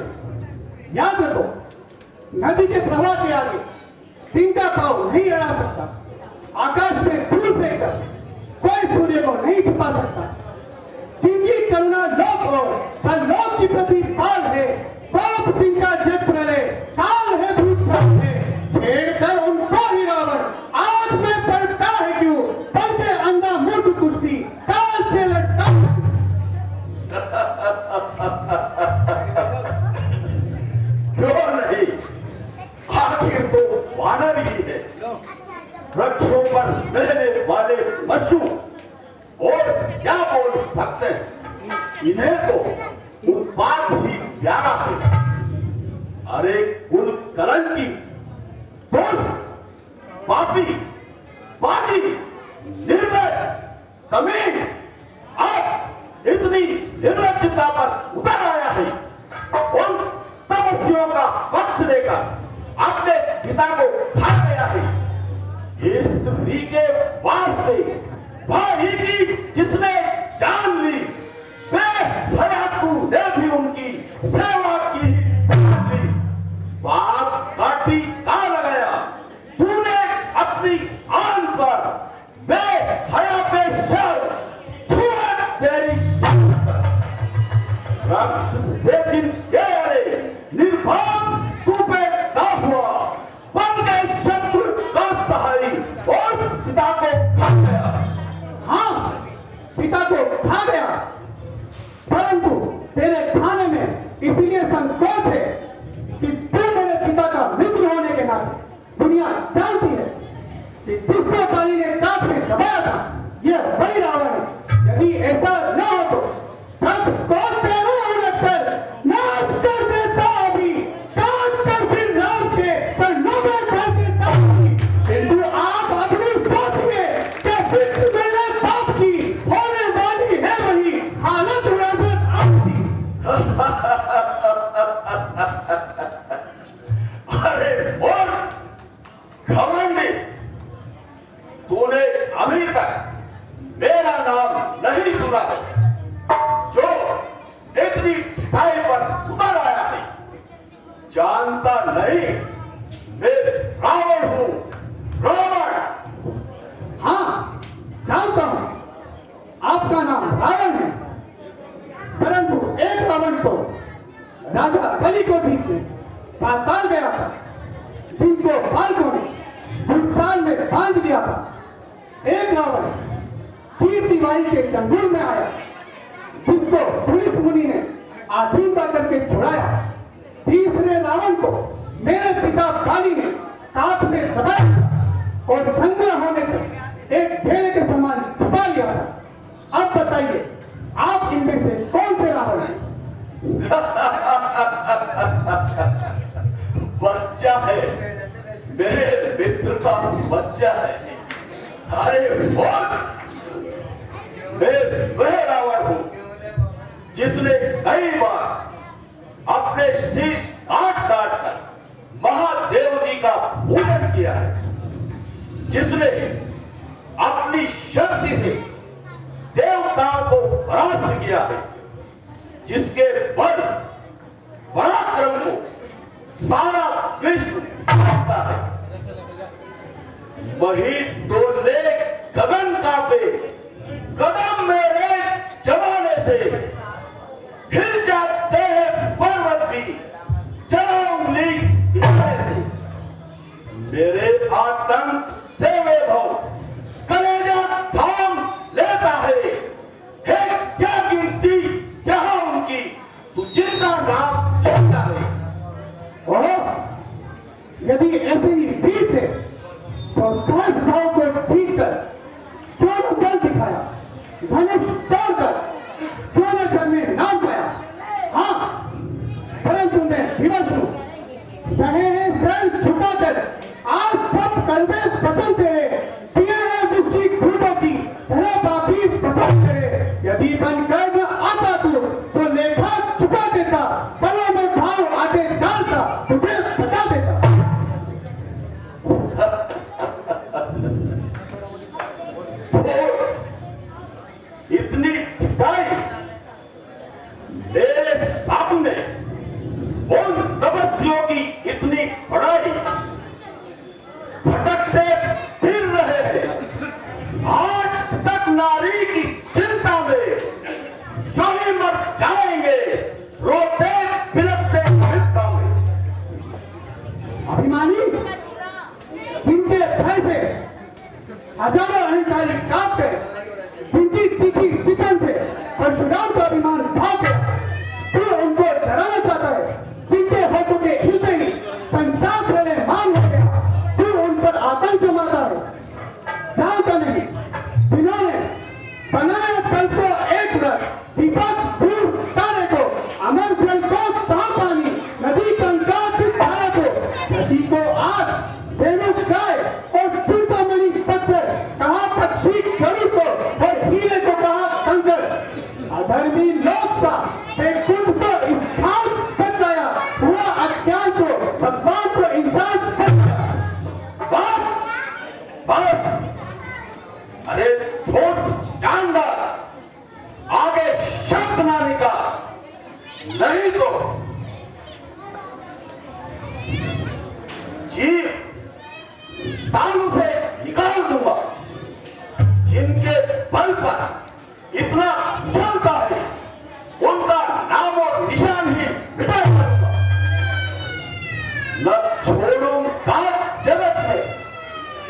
याद रखो, नदी के प्रवाह के आगे तिनका पांव नहीं अड़ा सकता, आकाश में धूल फेंककर कोई सूर्य को नहीं छुपा सकता। जिनकी करुणा लोक और परलोक की प्रतिपाल है, कोप जिनका जग प्रलय काल है भूचाल है, छेड़कर उनको ही रावण आज में पड़ता है क्यों, बनते अंधा मूर्ख कुश्ती काल से लड़ता। क्यों नहीं, आखिर तो वानर ही है, वृक्षों पर रहने वाले पशु, और क्या बोल सकते हैं। इन्हें तो उत्पाद ही प्यारा है। अरे कुल कलंकी, दोस्त, पापी, पापी, निर्दय, कमीन, आप इतनी निर्लज्जता पर उतर आया है। उन तपस्वियों का पक्ष लेकर अपने पिता को खा गया है। ये स्त्री के वास्ते भाई की जिसने जान ली, बेहया तूने भी उनकी पिता को खा गया, परंतु तेरे खाने में इसलिए संकोच है कि तू मेरे पिता का मित्र होने के नाते दुनिया जानती है कि जिसको काली ने कांच में दबाया था यह वही रावण है। यदि ऐसा न हो तो तब कौन तेरे उलट कर नाच कर देता, अभी काट कर फिर राम के चरणों में धर देता अभी। किंतु आप अपनी सोचिए कि विश्व मेरे बाप की होने वाली है वही हालत नजर आती। अरे बोल घमंडी, तूने अभी तक मेरा नाम नहीं सुना है जो इतनी ढाई पर उतर आया है। जानता नहीं मैं रावण हूं, रावण। हाँ, जानता हूं आपका नाम रावण है, परंतु एक रावण तो राजा बलि को जीतने पाताल गया था, जिनको बालकों ने भूसाल में बांध दिया था। एक रावण कीर्तिबाई के चंगुल में आया, जिसको पुलिस मुनि ने आजीविका करके छुड़ाया। तीसरे रावण को मेरे पिता बाली ने हाथ में दबाया और संग्रह होने तक एक ढेले के समान छुपा लिया था। अब बताइए आप इनमें से कौन से रावण हैं? बच्चा है, मेरे मित्र का बच्चा है। अरे बोल, मैं वह रावण हूं जिसने कई बार अपने शीश काट काट कर महादेव जी का पूजन किया है, जिसने अपनी शक्ति से देवताओं को परास्त किया है, जिसके बल पराक्रम को सारा विश्व जानता है। वही डोले गगन कांपे, कदम मेरे जमाने से हिल जाते हैं पर्वत भी, चला उंगली इशारे से। मेरे आतंक से वैभव कलेजा थाम लेता है। क्या गिनती क्या उनकी, तू जिनका नाम लेता है। यदि ऐसे ही वीर थे तो सहज भाव को जीत कर क्यों न बल दिखाया, धनुष तोड़कर क्यों न जग में नाम पाया। हाँ, परंतु मैं विवश हूं, सहे हैं सर झुकाकर आज सब कलबे बचन तेरे, पिए हैं दृष्टि घूटों की धरा पापी बचन तेरे। यदि बनकर न आता तो लेखा चुका देता, पलों में भाव आगे डालता, तुझे बता देता। इतनी ढाई मेरे सामने उन तपस्वियों की इतनी बड़ाई, भटकते फिर रहे हैं आज तक नारी की चिंता में, जो ही मर जाएंगे रोते बिलखते चिंता में। अभिमानी, जिनके भय से हजारों अहंकारी कांप गए, जिनकी तीखी चिकन से परशुराम का अभिमान भाग गया, तू उनको डराना चाहता है। जिनके होठों के हिलते ही संसार प्रलय मान हो गया, तू उन पर आतंक जमाता है। जानता नहीं, जिन्होंने बनाया कल को एक व्रत, दीपक दूर तारे को, अमर जल को ताप पानी, नदी कंका की धारा को, नदी को आग, धेनु गाय और चिंतामणि पत्थर, कहा पक्षी गरुड़ को और हीरे को कहा कंकर। अधर्मी लोक सा बेकुंठ को स्थान बचाया, हुआ अज्ञान को भगवान को इंसान बचाया। बस बस, अरे धोट जानदार, आगे शब्द ना निकाल, नहीं तो जीव तालू से निकाल दूंगा। जिनके बल पर इतना चलता है उनका नाम और निशान ही मिटा दूंगा। न छोड़ूंगा जगत में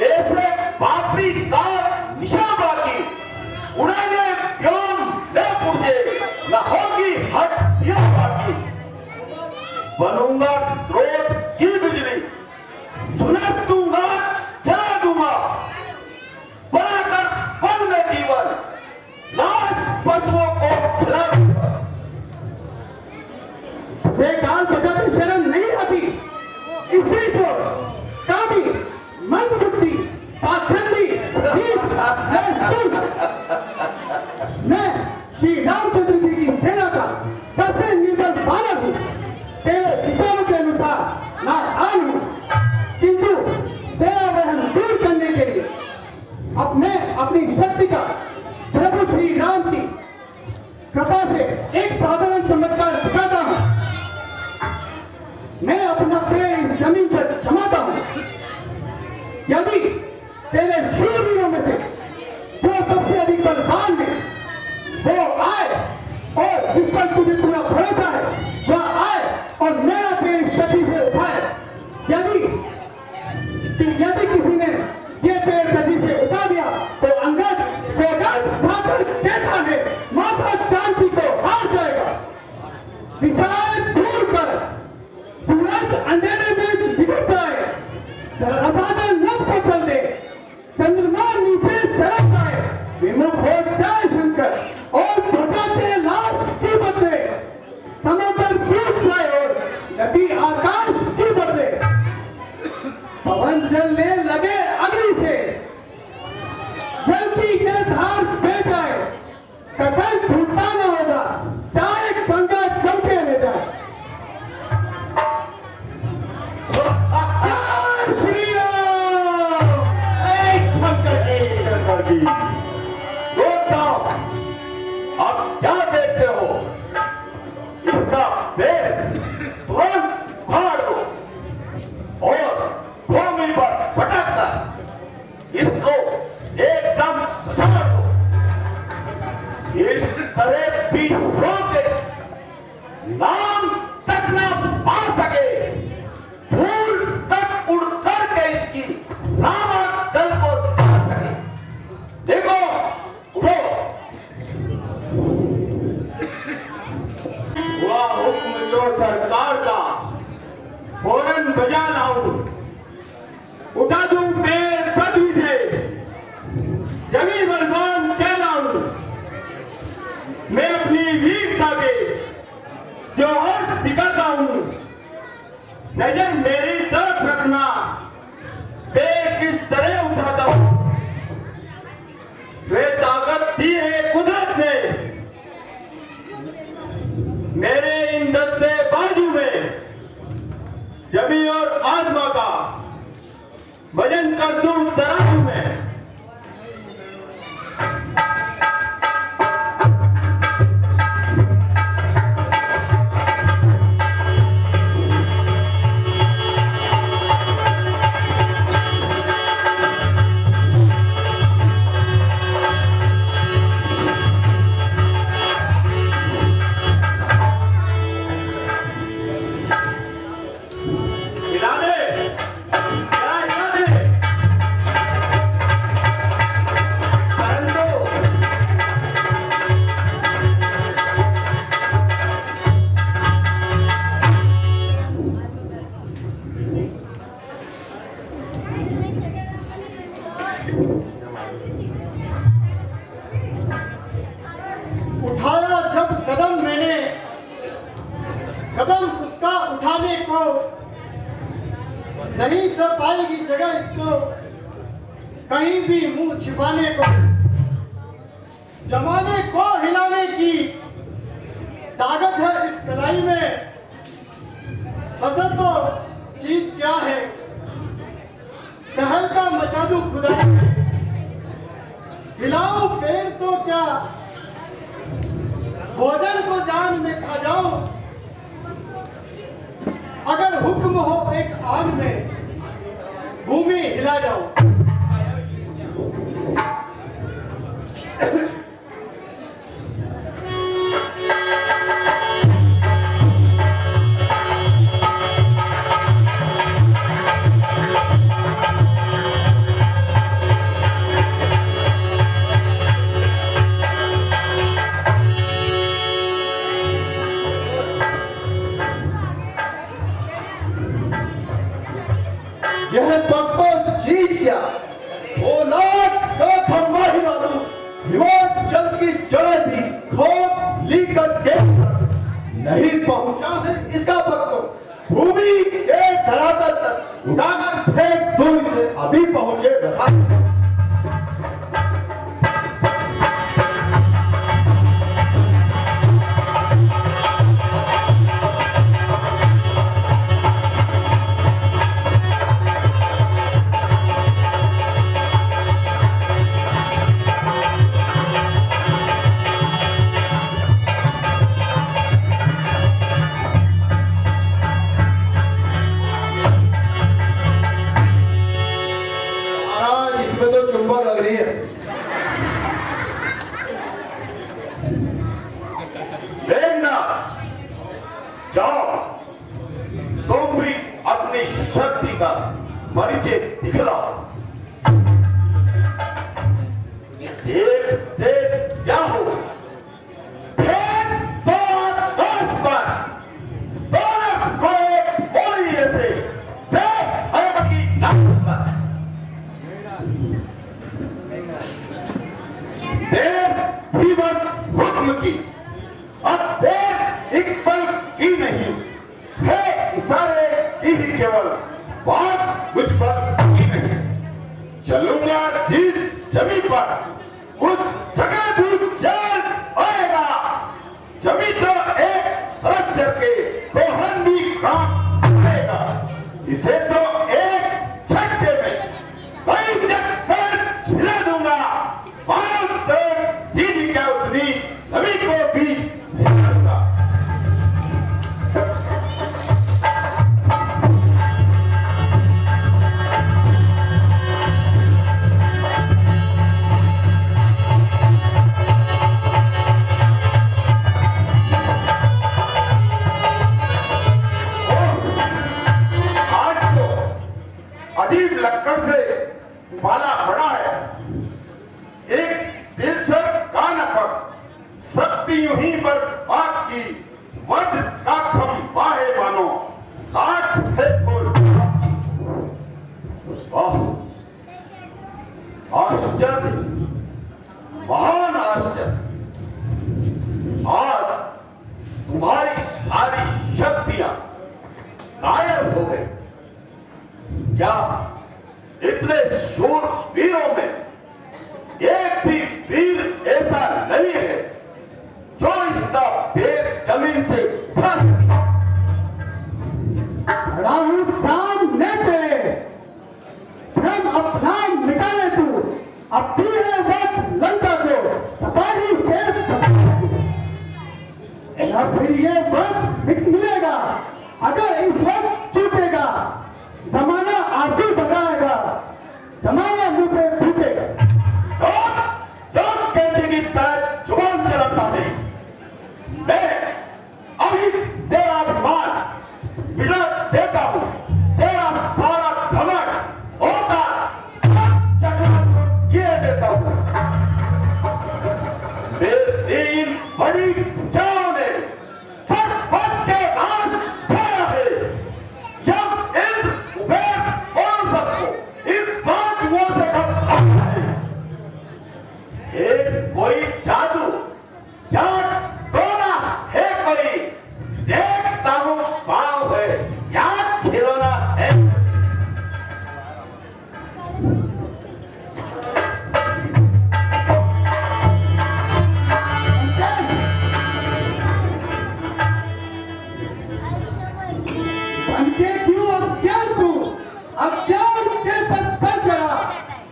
ऐसे पापी का निशान बाकी, उड़ेंगे बाकी हड्डियां बाकी। बनूंगा क्रोध की बिजली, झुलस दूंगा, जला दूंगा, बनाकर वन में जीवन, लाश पशुओं को खिला दूंगा। वे गाल बजाते शर्म नहीं आती, स्त्री को कामी, मंदबुद्धि, पाखंडी, मैं श्री रामचंद्र जी की सेना का सबसे निर्बल बालक हूँ। तेरे विचारों के अनुसार मैं आन हूँ, किंतु तेरा वहन दूर करने के लिए अब मैं अपनी शक्ति का प्रभु श्री राम की कृपा से एक साधारण चमत्कार दिखाता हूँ। मैं अपना पैर इस जमीन पर जमाता हूँ। यदि तेरे शूरवीरों में से जो सबसे अधिक बलवान है वो आए और जिस पर तुझे पूरा भरोसा है वह आए और मेरा पैर इस गति से उठाए। यदि किसी ने ये पैर गति से उठा दिया तो अंगद सौगंध खाकर कहता है माता जानकी को हार जाएगा। विशाल दूर कर सूरज अंधेरे में लिपट जाए, रसादा नभ को चल दे, चंद्रमा नीचे सरक जाए, विमुख हो जाए शंकर और ध्वजा के लाश की बदले समुद्र सूख जाए और नदी आकाश की बदले पवन चलने लगे अग्नि से, जलती के धार बह जाए, कथन छूटता न होगा, चाहे गंगा चमके ले जाए। श्री राम। शंकर की अब क्या देखते हो, इसका पैर तुरंत फाड़ दो और भूमि पर पटक कर इसको एकदम झपट दो। इस तरह 20 देश नाम तक न पा सके, धूल तक उड़ करके इसकी नामांकन को जा सके। देखो उठो। वह हुक्म जो सरकार का फौरन बजा लाऊं, उठा दूं पैर पृथ्वी से, जमी बलवान कहलाऊं। मैं अपनी वीरता के जौहर दिखाता हूं, नजर मेरी तरफ रखना, पैर किस तरह उठाता हूं। वे ताकत दी है कुदरत ने मेरे इन दस्ते बाजू में, जमी और आसमां का वजन कर दूं तराजू में। हिला दे, हिला दे, करन दो। उठाया जब कदम मैंने, कदम उसका उठाने को नहीं सर पाएगी जगह इसको, कहीं भी मुंह छिपाने को, जमाने को हिलाने की ताकत है इस कलाई में। फसल तो चीज क्या है, तहलका मचा दूं खुदाई में। हिलाऊं पैर तो क्या, भोजन को जान में खा जाऊं। अगर हुक्म हो एक आग में, भूमि हिला जाऊं। अभी के धरातल तक उठाकर फेंक दो इसे, अभी पहुंचे रसाल। महाराज इसमें तो चुंबक लग रही है। देखना, जाओ तुम भी अपनी शक्ति का परिचय दिखलाओ। देख देख क्या हो, फेंक दो आकाश पर, दोनों को एक गोली से फेंक हवा की नाक पर। देर थी बस हुक्म की, अब देर एक पल की नहीं है, इशारे की ही केवल बात कुछ पल की नहीं। चलूंगा जिस जमी पर उस जगह भी जान आएगा, जमी तो एक हरक करके रोहन भी काम आएगा। इसे तो एक झटके में कई चक्कर हिला दूंगा, पांव तक सीधी क्या उतनी सभी को भी हिला दूंगा। आज तो अजीब लक्कड़ से माला पड़ा है, एक दिल से कान पर शक्ति यूं ही पर बात की वज्र का खम बाहे मानो लाख है फूल। वाह, आश्चर्य, महान आश्चर्य। आज तुम्हारी सारी शक्तियां गायब हो गई। क्या इतने शूर वीरों में एक भी वीर ऐसा नहीं है जो इसका पैर जमीन से उठा सके? राहु सामने तेरे, भ्रम अपना मिटाने तू, अब भी है वक्त लंका को तबाही से या फिर ये वक्त मिलेगा। अगर इस वक्त चूकेगा जमाना आंसू बगाएगा, जमाना मुंह पे फूटेगा। कैसे की तरह जुबान चलाता है, मैं अभी तेरा मान मिटा देता हूं, तेरा सारा घमंड होता सब चकनाचूर किए देता हूं। मेरी बड़ी भुजाओं ने फट फट के नाश फेरा है। जब इंद्र कुबेर और सबको इन 5 मुंह से कब आता है, एक कोई जादू या टोना है, कोई देखता हूं पांव है या खिलौना है। बनके क्यों अज्ञान तू, अज्ञान के पद पर चला,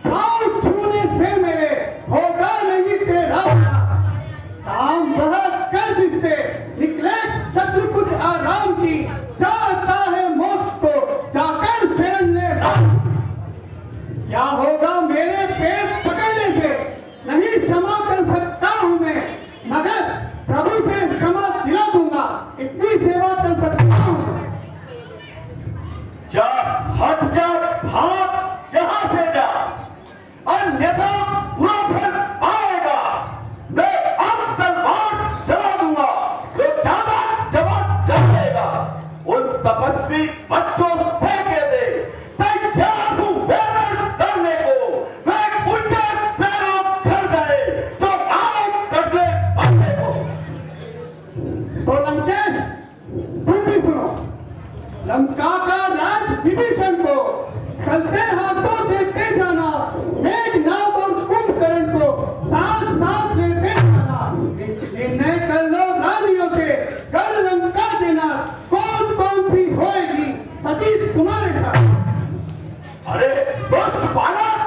पाँव छूने से मेरे होगा नहीं तेरा काम। वह कर जिससे निकले शत्रु कुछ आराम की, चाहता है मोक्ष को जाकर शरण ले राम। क्या होगा मेरे पैर पकड़ने से, नहीं क्षमा कर सकता हूं मैं, मगर प्रभु से क्षमा दिला दूंगा, इतनी सेवा कर सकता हूं। जा, हट जा, भाग यहां से जा, अन्यथा बुरा फल पाएगा। मैं अब तलवार चला दूंगा, जो ज्यादा जवाब चलेगा उन तपस्वी बच्चों से कह दे, तैयार हूं वेदन करने को। मैं उल्टे पैरों कर जाए तो नाव करने वाले को। तो लंकेश तुम भी सुनो, लंका का राज विभीषण को चलते हाथों देते जाना, मेघनाद और कुंभकर्ण को साथ साथ लेते जाना। निर्णय कर लो रानियों से, गढ़ लंका देना, कौन कौन सी होएगी सती तुम्हारे साथ। अरे दुष्ट बालक,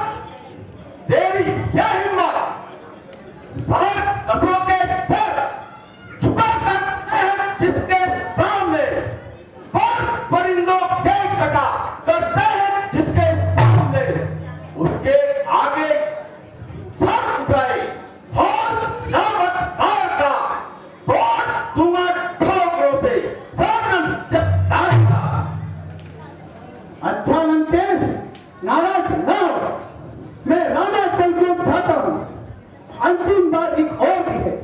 तेरी यह हिम्मत, सर दसों के सर झुका करते हैं जिसके सामने, और परिंदों के कटा करते हैं जिसके सामने, उसके आगे सर उठाए और चमत्कार का तोड़ दूंगा ठोकरों से सामन चट्टान। अच्छा लंकेश, नाराज न हो, मैं राजा कल को चाहता हूँ। अंतिम बात एक और भी है,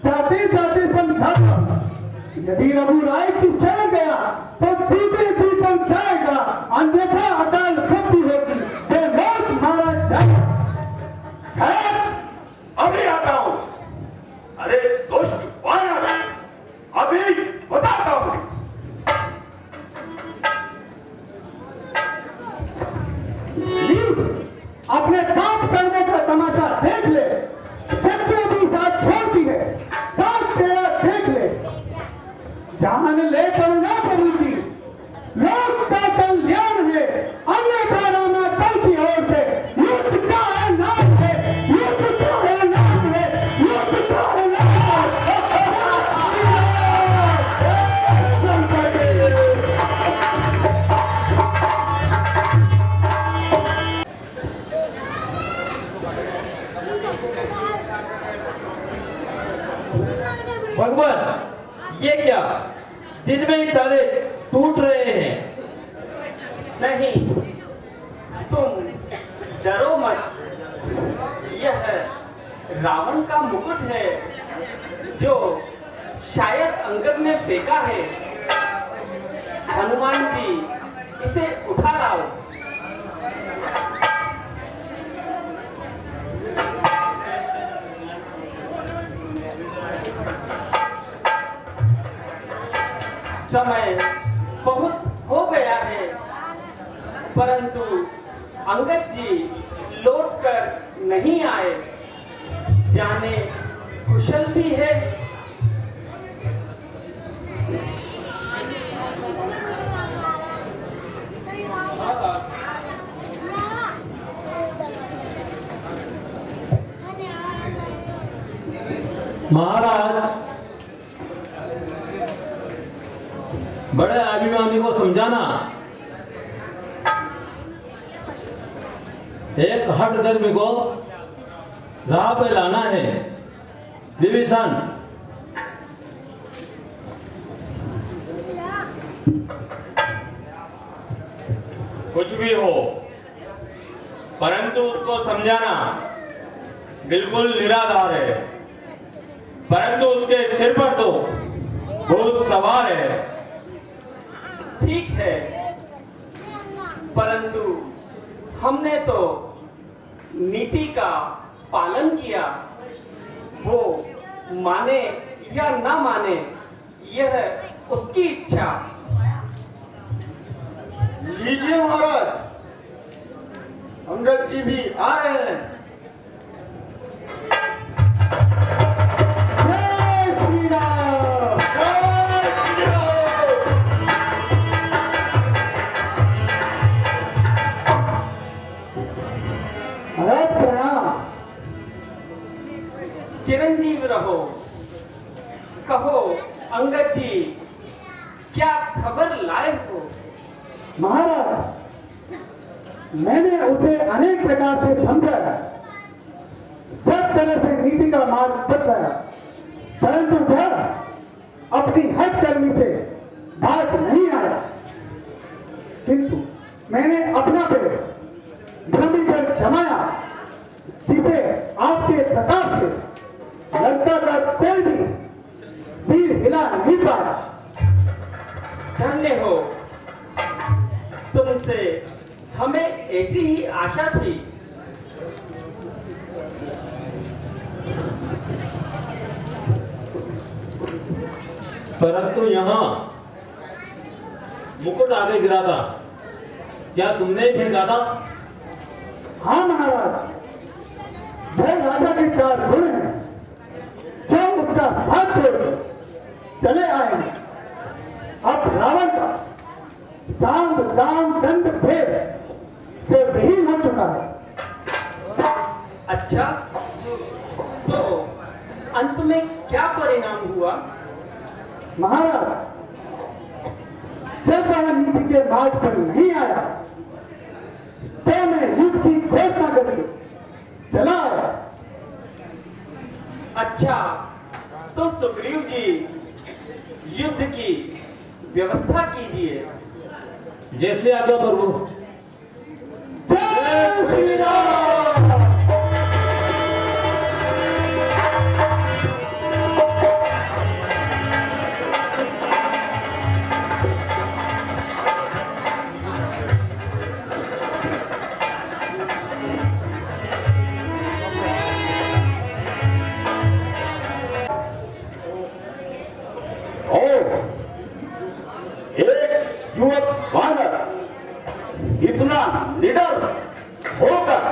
जाते जाते समझाता हूँ, यदि रघुराय की शरण गया तो सीधे जीवन जाएगा, अन्यथा अकाल मृत्यु होगी, बेमौत मारा जाएगा। है अभी आता हूं। अरे दुष्ट बानर, अभी बताता हूं। लीड, अपने काम करने का तमाशा देख ले, शत्रु भी साथ छोड़ती है, साथ तेरा देख ले। जान ले करुणा प्रभु की, लोक का कल्याण है, अन्यथा रामा कल की ओर से युद्ध का है नाम है, युद्ध का है नाम है, युद्ध का है नाम है। भगवान, ये क्या दिन में ही ताले टूट रहे हैं? नहीं, तुम डरो मत। यह रावण का मुकुट है जो शायद अंगद ने फेंका है। हनुमान जी इसे उठा लाओ। समय बहुत हो गया है, परंतु अंगद जी लौट कर नहीं आए। जाने कुशल भी है। महाराज, बड़े अभिमानी को समझाना, एक हठ धर्मी को राह पे लाना है। विभीषण, कुछ भी हो, परंतु उसको समझाना बिल्कुल निराधार है। परंतु उसके सिर पर तो भूत सवार है। ठीक है, परंतु हमने तो नीति का पालन किया। वो माने या ना माने, यह उसकी इच्छा। लीजिए महाराज, अंगद जी भी आ रहे हैं। जय श्री राम। जय श्री राम। महाराज प्रणाम। चिरंजीव रहो। कहो अंगद जी, क्या खबर लाए हो? महाराज, मैंने उसे अनेक प्रकार से समझाया, सब तरह से नीति का मार्ग बतलाया, परंतु वह अपनी हथकर्मी से बाज नहीं आया। किंतु मैंने अपना पेड़ भूमि पर जमाया, जिसे आपके प्रताप से लंका का कोई भी वीर हिला नहीं पाया। धन्य हो, तुमसे हमें ऐसी ही आशा थी। परंतु यहाँ मुकुट आगे गिरा था, क्या तुमने ही फेंका था? हाँ महाराज, वह राजा के 4 गुण हैं जो उसका साथ छोड़ चले आए हैं। अब रावण का सांग दाम दंड भेद से विहीन हो चुका है। अच्छा, तो अंत में क्या परिणाम हुआ? महाराज, जब वह नीति के मार्ग पर नहीं आया तो मैं युद्ध की घोषणा करके चला आया। अच्छा, तो सुग्रीव जी युद्ध की व्यवस्था कीजिए। जैसे आज्ञा प्रभु। जय श्री राम। एक युवक वानर इतना निडर होकर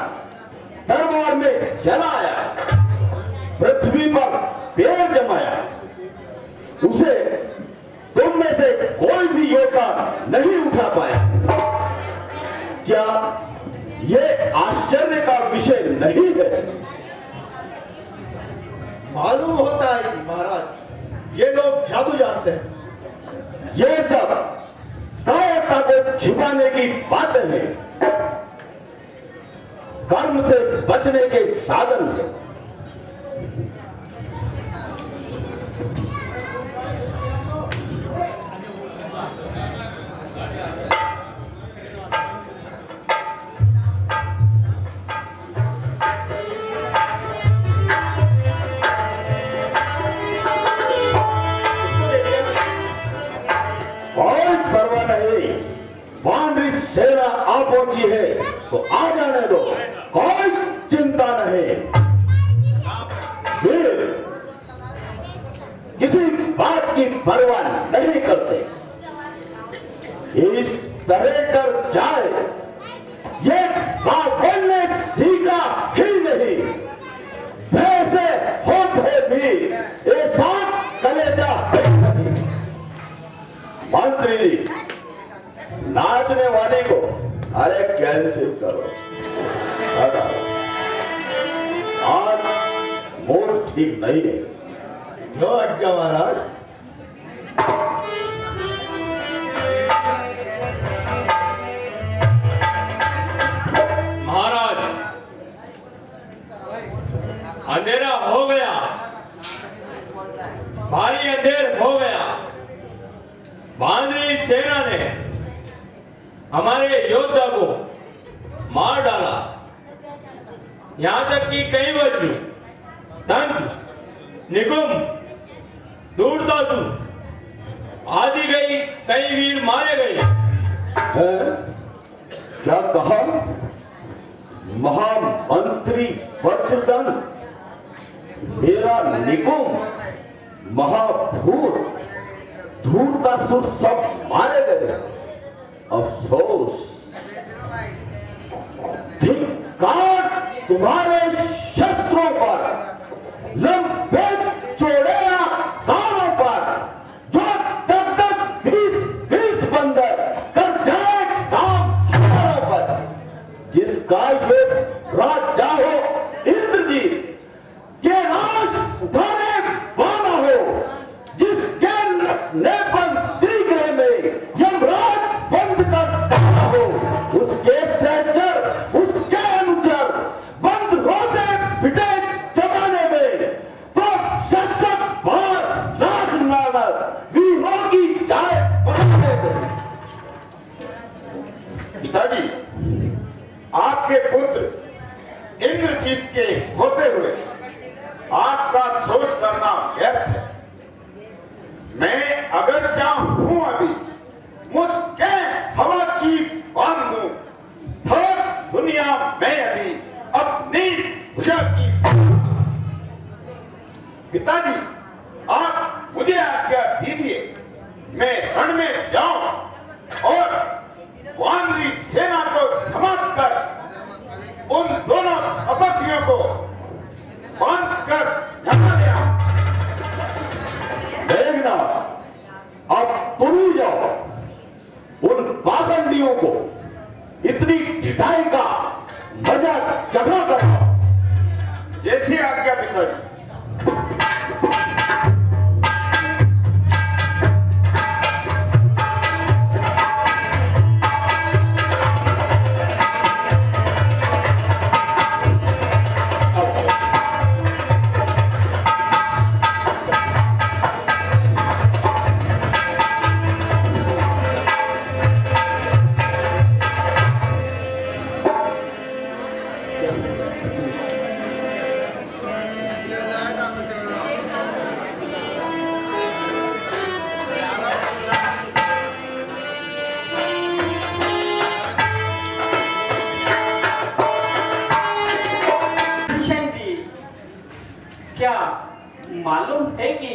दरबार में चला आया, पृथ्वी पर पैर जमाया, उसे तुम में से कोई भी योद्धा नहीं उठा पाया। क्या ये आश्चर्य का विषय नहीं है? मालूम होता है कि महाराज ये लोग जादू जानते हैं। ये सब कायरता को छिपाने की बातें हैं, कर्म से बचने के साधन हैं। कोई परवाह नहीं, वानरी सेना आ पहुंची है तो आ जाने दो, कोई चिंता नहीं। वीर किसी बात की परवाह नहीं करते, इस तरह कर जाए ये रावण ने सीखा ही नहीं। वैसे होते भी ऐसा कलेजा है नहीं। मंत्री जी, नाचने वाली को अरे कैंसिल करो, हटाओ। आज मूड ठीक नहीं है। क्यों आज्ञा महाराज? महाराज, अंधेरा हो गया, भारी अंधेर हो गया। वानरी सेना ने हमारे योद्धा को मार डाला, यहां तक कि कई वज्र, दंत, निकुंभ, दूरदासु आदि कई वीर मारे गए। है? क्या कहा? महामंत्री वज्रदंत, मेरा निकुंभ, महाभूर, धूर्तासुर सब मारे गए। अफसोस, धिक्कार तुम्हारे शस्त्रों पर, लंबे चौड़े कानों पर, जो 10-20 बंदर कर जाए काम पर, जिसका ये राजा हो इंद्रजीत के राज उठाने वाला हो, जिसके नेपन तीगरे में यमराज बंद कर रहा हो, उसके सहचर, उसके अनुचर बंद रोते फिटे जमाने में, तो सशक्त बार लाख नानक वीरों की जाए बढ़ाने में। पिताजी, आपके पुत्र इंद्रजीत के होते हुए आपका सोच करना व्यर्थ है। मैं अगर चाहूं अभी मुझके हवा की बांध दूं, थर दुनिया में अभी अपनी भुजा की। पिताजी, आप मुझे आज्ञा दीजिए, मैं रण में जाऊं वानरी सेना को समाप्त कर उन दोनों अपक्षियों को बांध कर यहाँ ले आओ। मेघनाथ, अब तुम ही जाओ, उन पाखंडियों को इतनी ढिठाई का मजा चखा करो। जैसी आज्ञा पिताजी। क्या मालूम है कि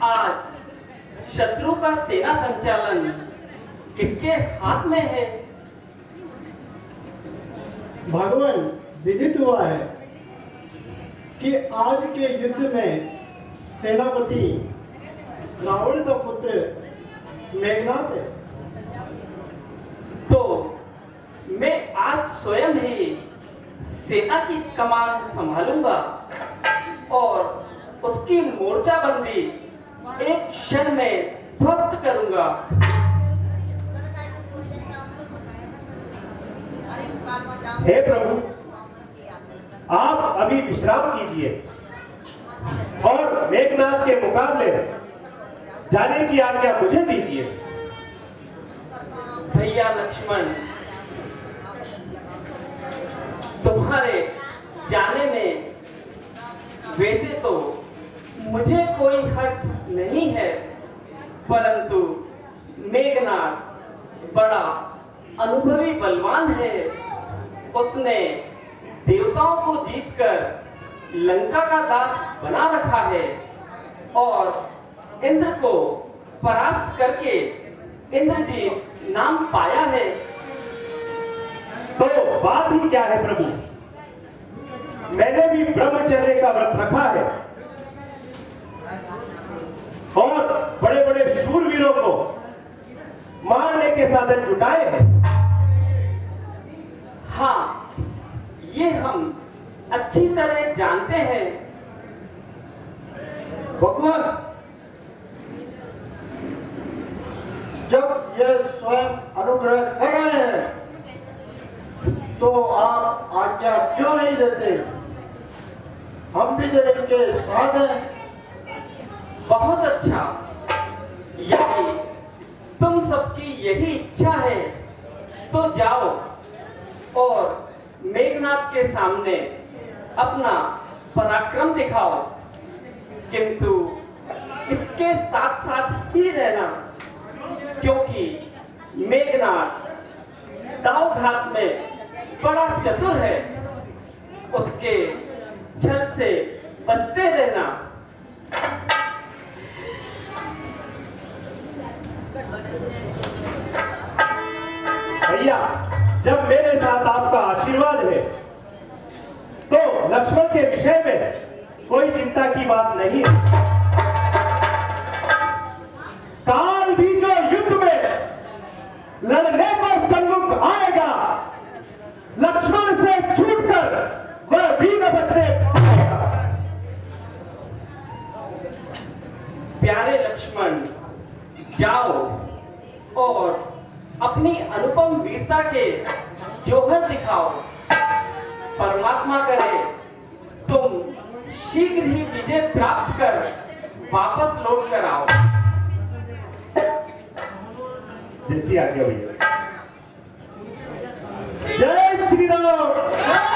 आज शत्रु का सेना संचालन किसके हाथ में है? भगवान विदित हुआ है कि आज के युद्ध में सेनापति रावण का पुत्र मेघनाथ है। तो मैं आज स्वयं ही सेना की कमान संभालूंगा और उसकी मोर्चाबंदी एक क्षण में ध्वस्त करूंगा। हे प्रभु, आप अभी विश्राम कीजिए और मेघनाथ के मुकाबले जाने की आज्ञा मुझे दीजिए। भैया लक्ष्मण, तुम्हारे जाने में वैसे तो मुझे कोई हर्ज नहीं है, परंतु मेघनाथ बड़ा अनुभवी बलवान है। उसने देवताओं को जीतकर लंका का दास बना रखा है और इंद्र को परास्त करके इंद्रजीत नाम पाया है। तो बात ही क्या है प्रभु, मैंने भी ब्रह्मचर्य का व्रत रखा है और बड़े बड़े शूरवीरों को मारने के साधन जुटाए हैं। हाँ, ये हम अच्छी तरह जानते हैं। भगवान, जब ये स्वयं अनुग्रह कर रहे हैं तो आप आज्ञा क्यों नहीं देते? हम भी तो इनके साथ हैं। बहुत अच्छा, यदि तुम सबकी यही इच्छा है तो जाओ और मेघनाथ के सामने अपना पराक्रम दिखाओ, किंतु इसके साथ साथ ही रहना, क्योंकि मेघनाथ दाव घात में बड़ा चतुर है। उसके छल से बचते रहना। भैया, जब मेरे साथ आपका आशीर्वाद है तो लक्ष्मण के विषय में कोई चिंता की बात नहीं है। काल भी जो युद्ध में लड़ने को सन्मुख आएगा, लक्ष्मण से छूटकर वह भी न बचने पाएगा। प्यारे लक्ष्मण, जाओ और अपनी अनुपम वीरता के जौहर दिखाओ। परमात्मा करे तुम शीघ्र ही विजय प्राप्त कर वापस लौट कर आओ। जैसी आज्ञा भैया। जय श्री राम।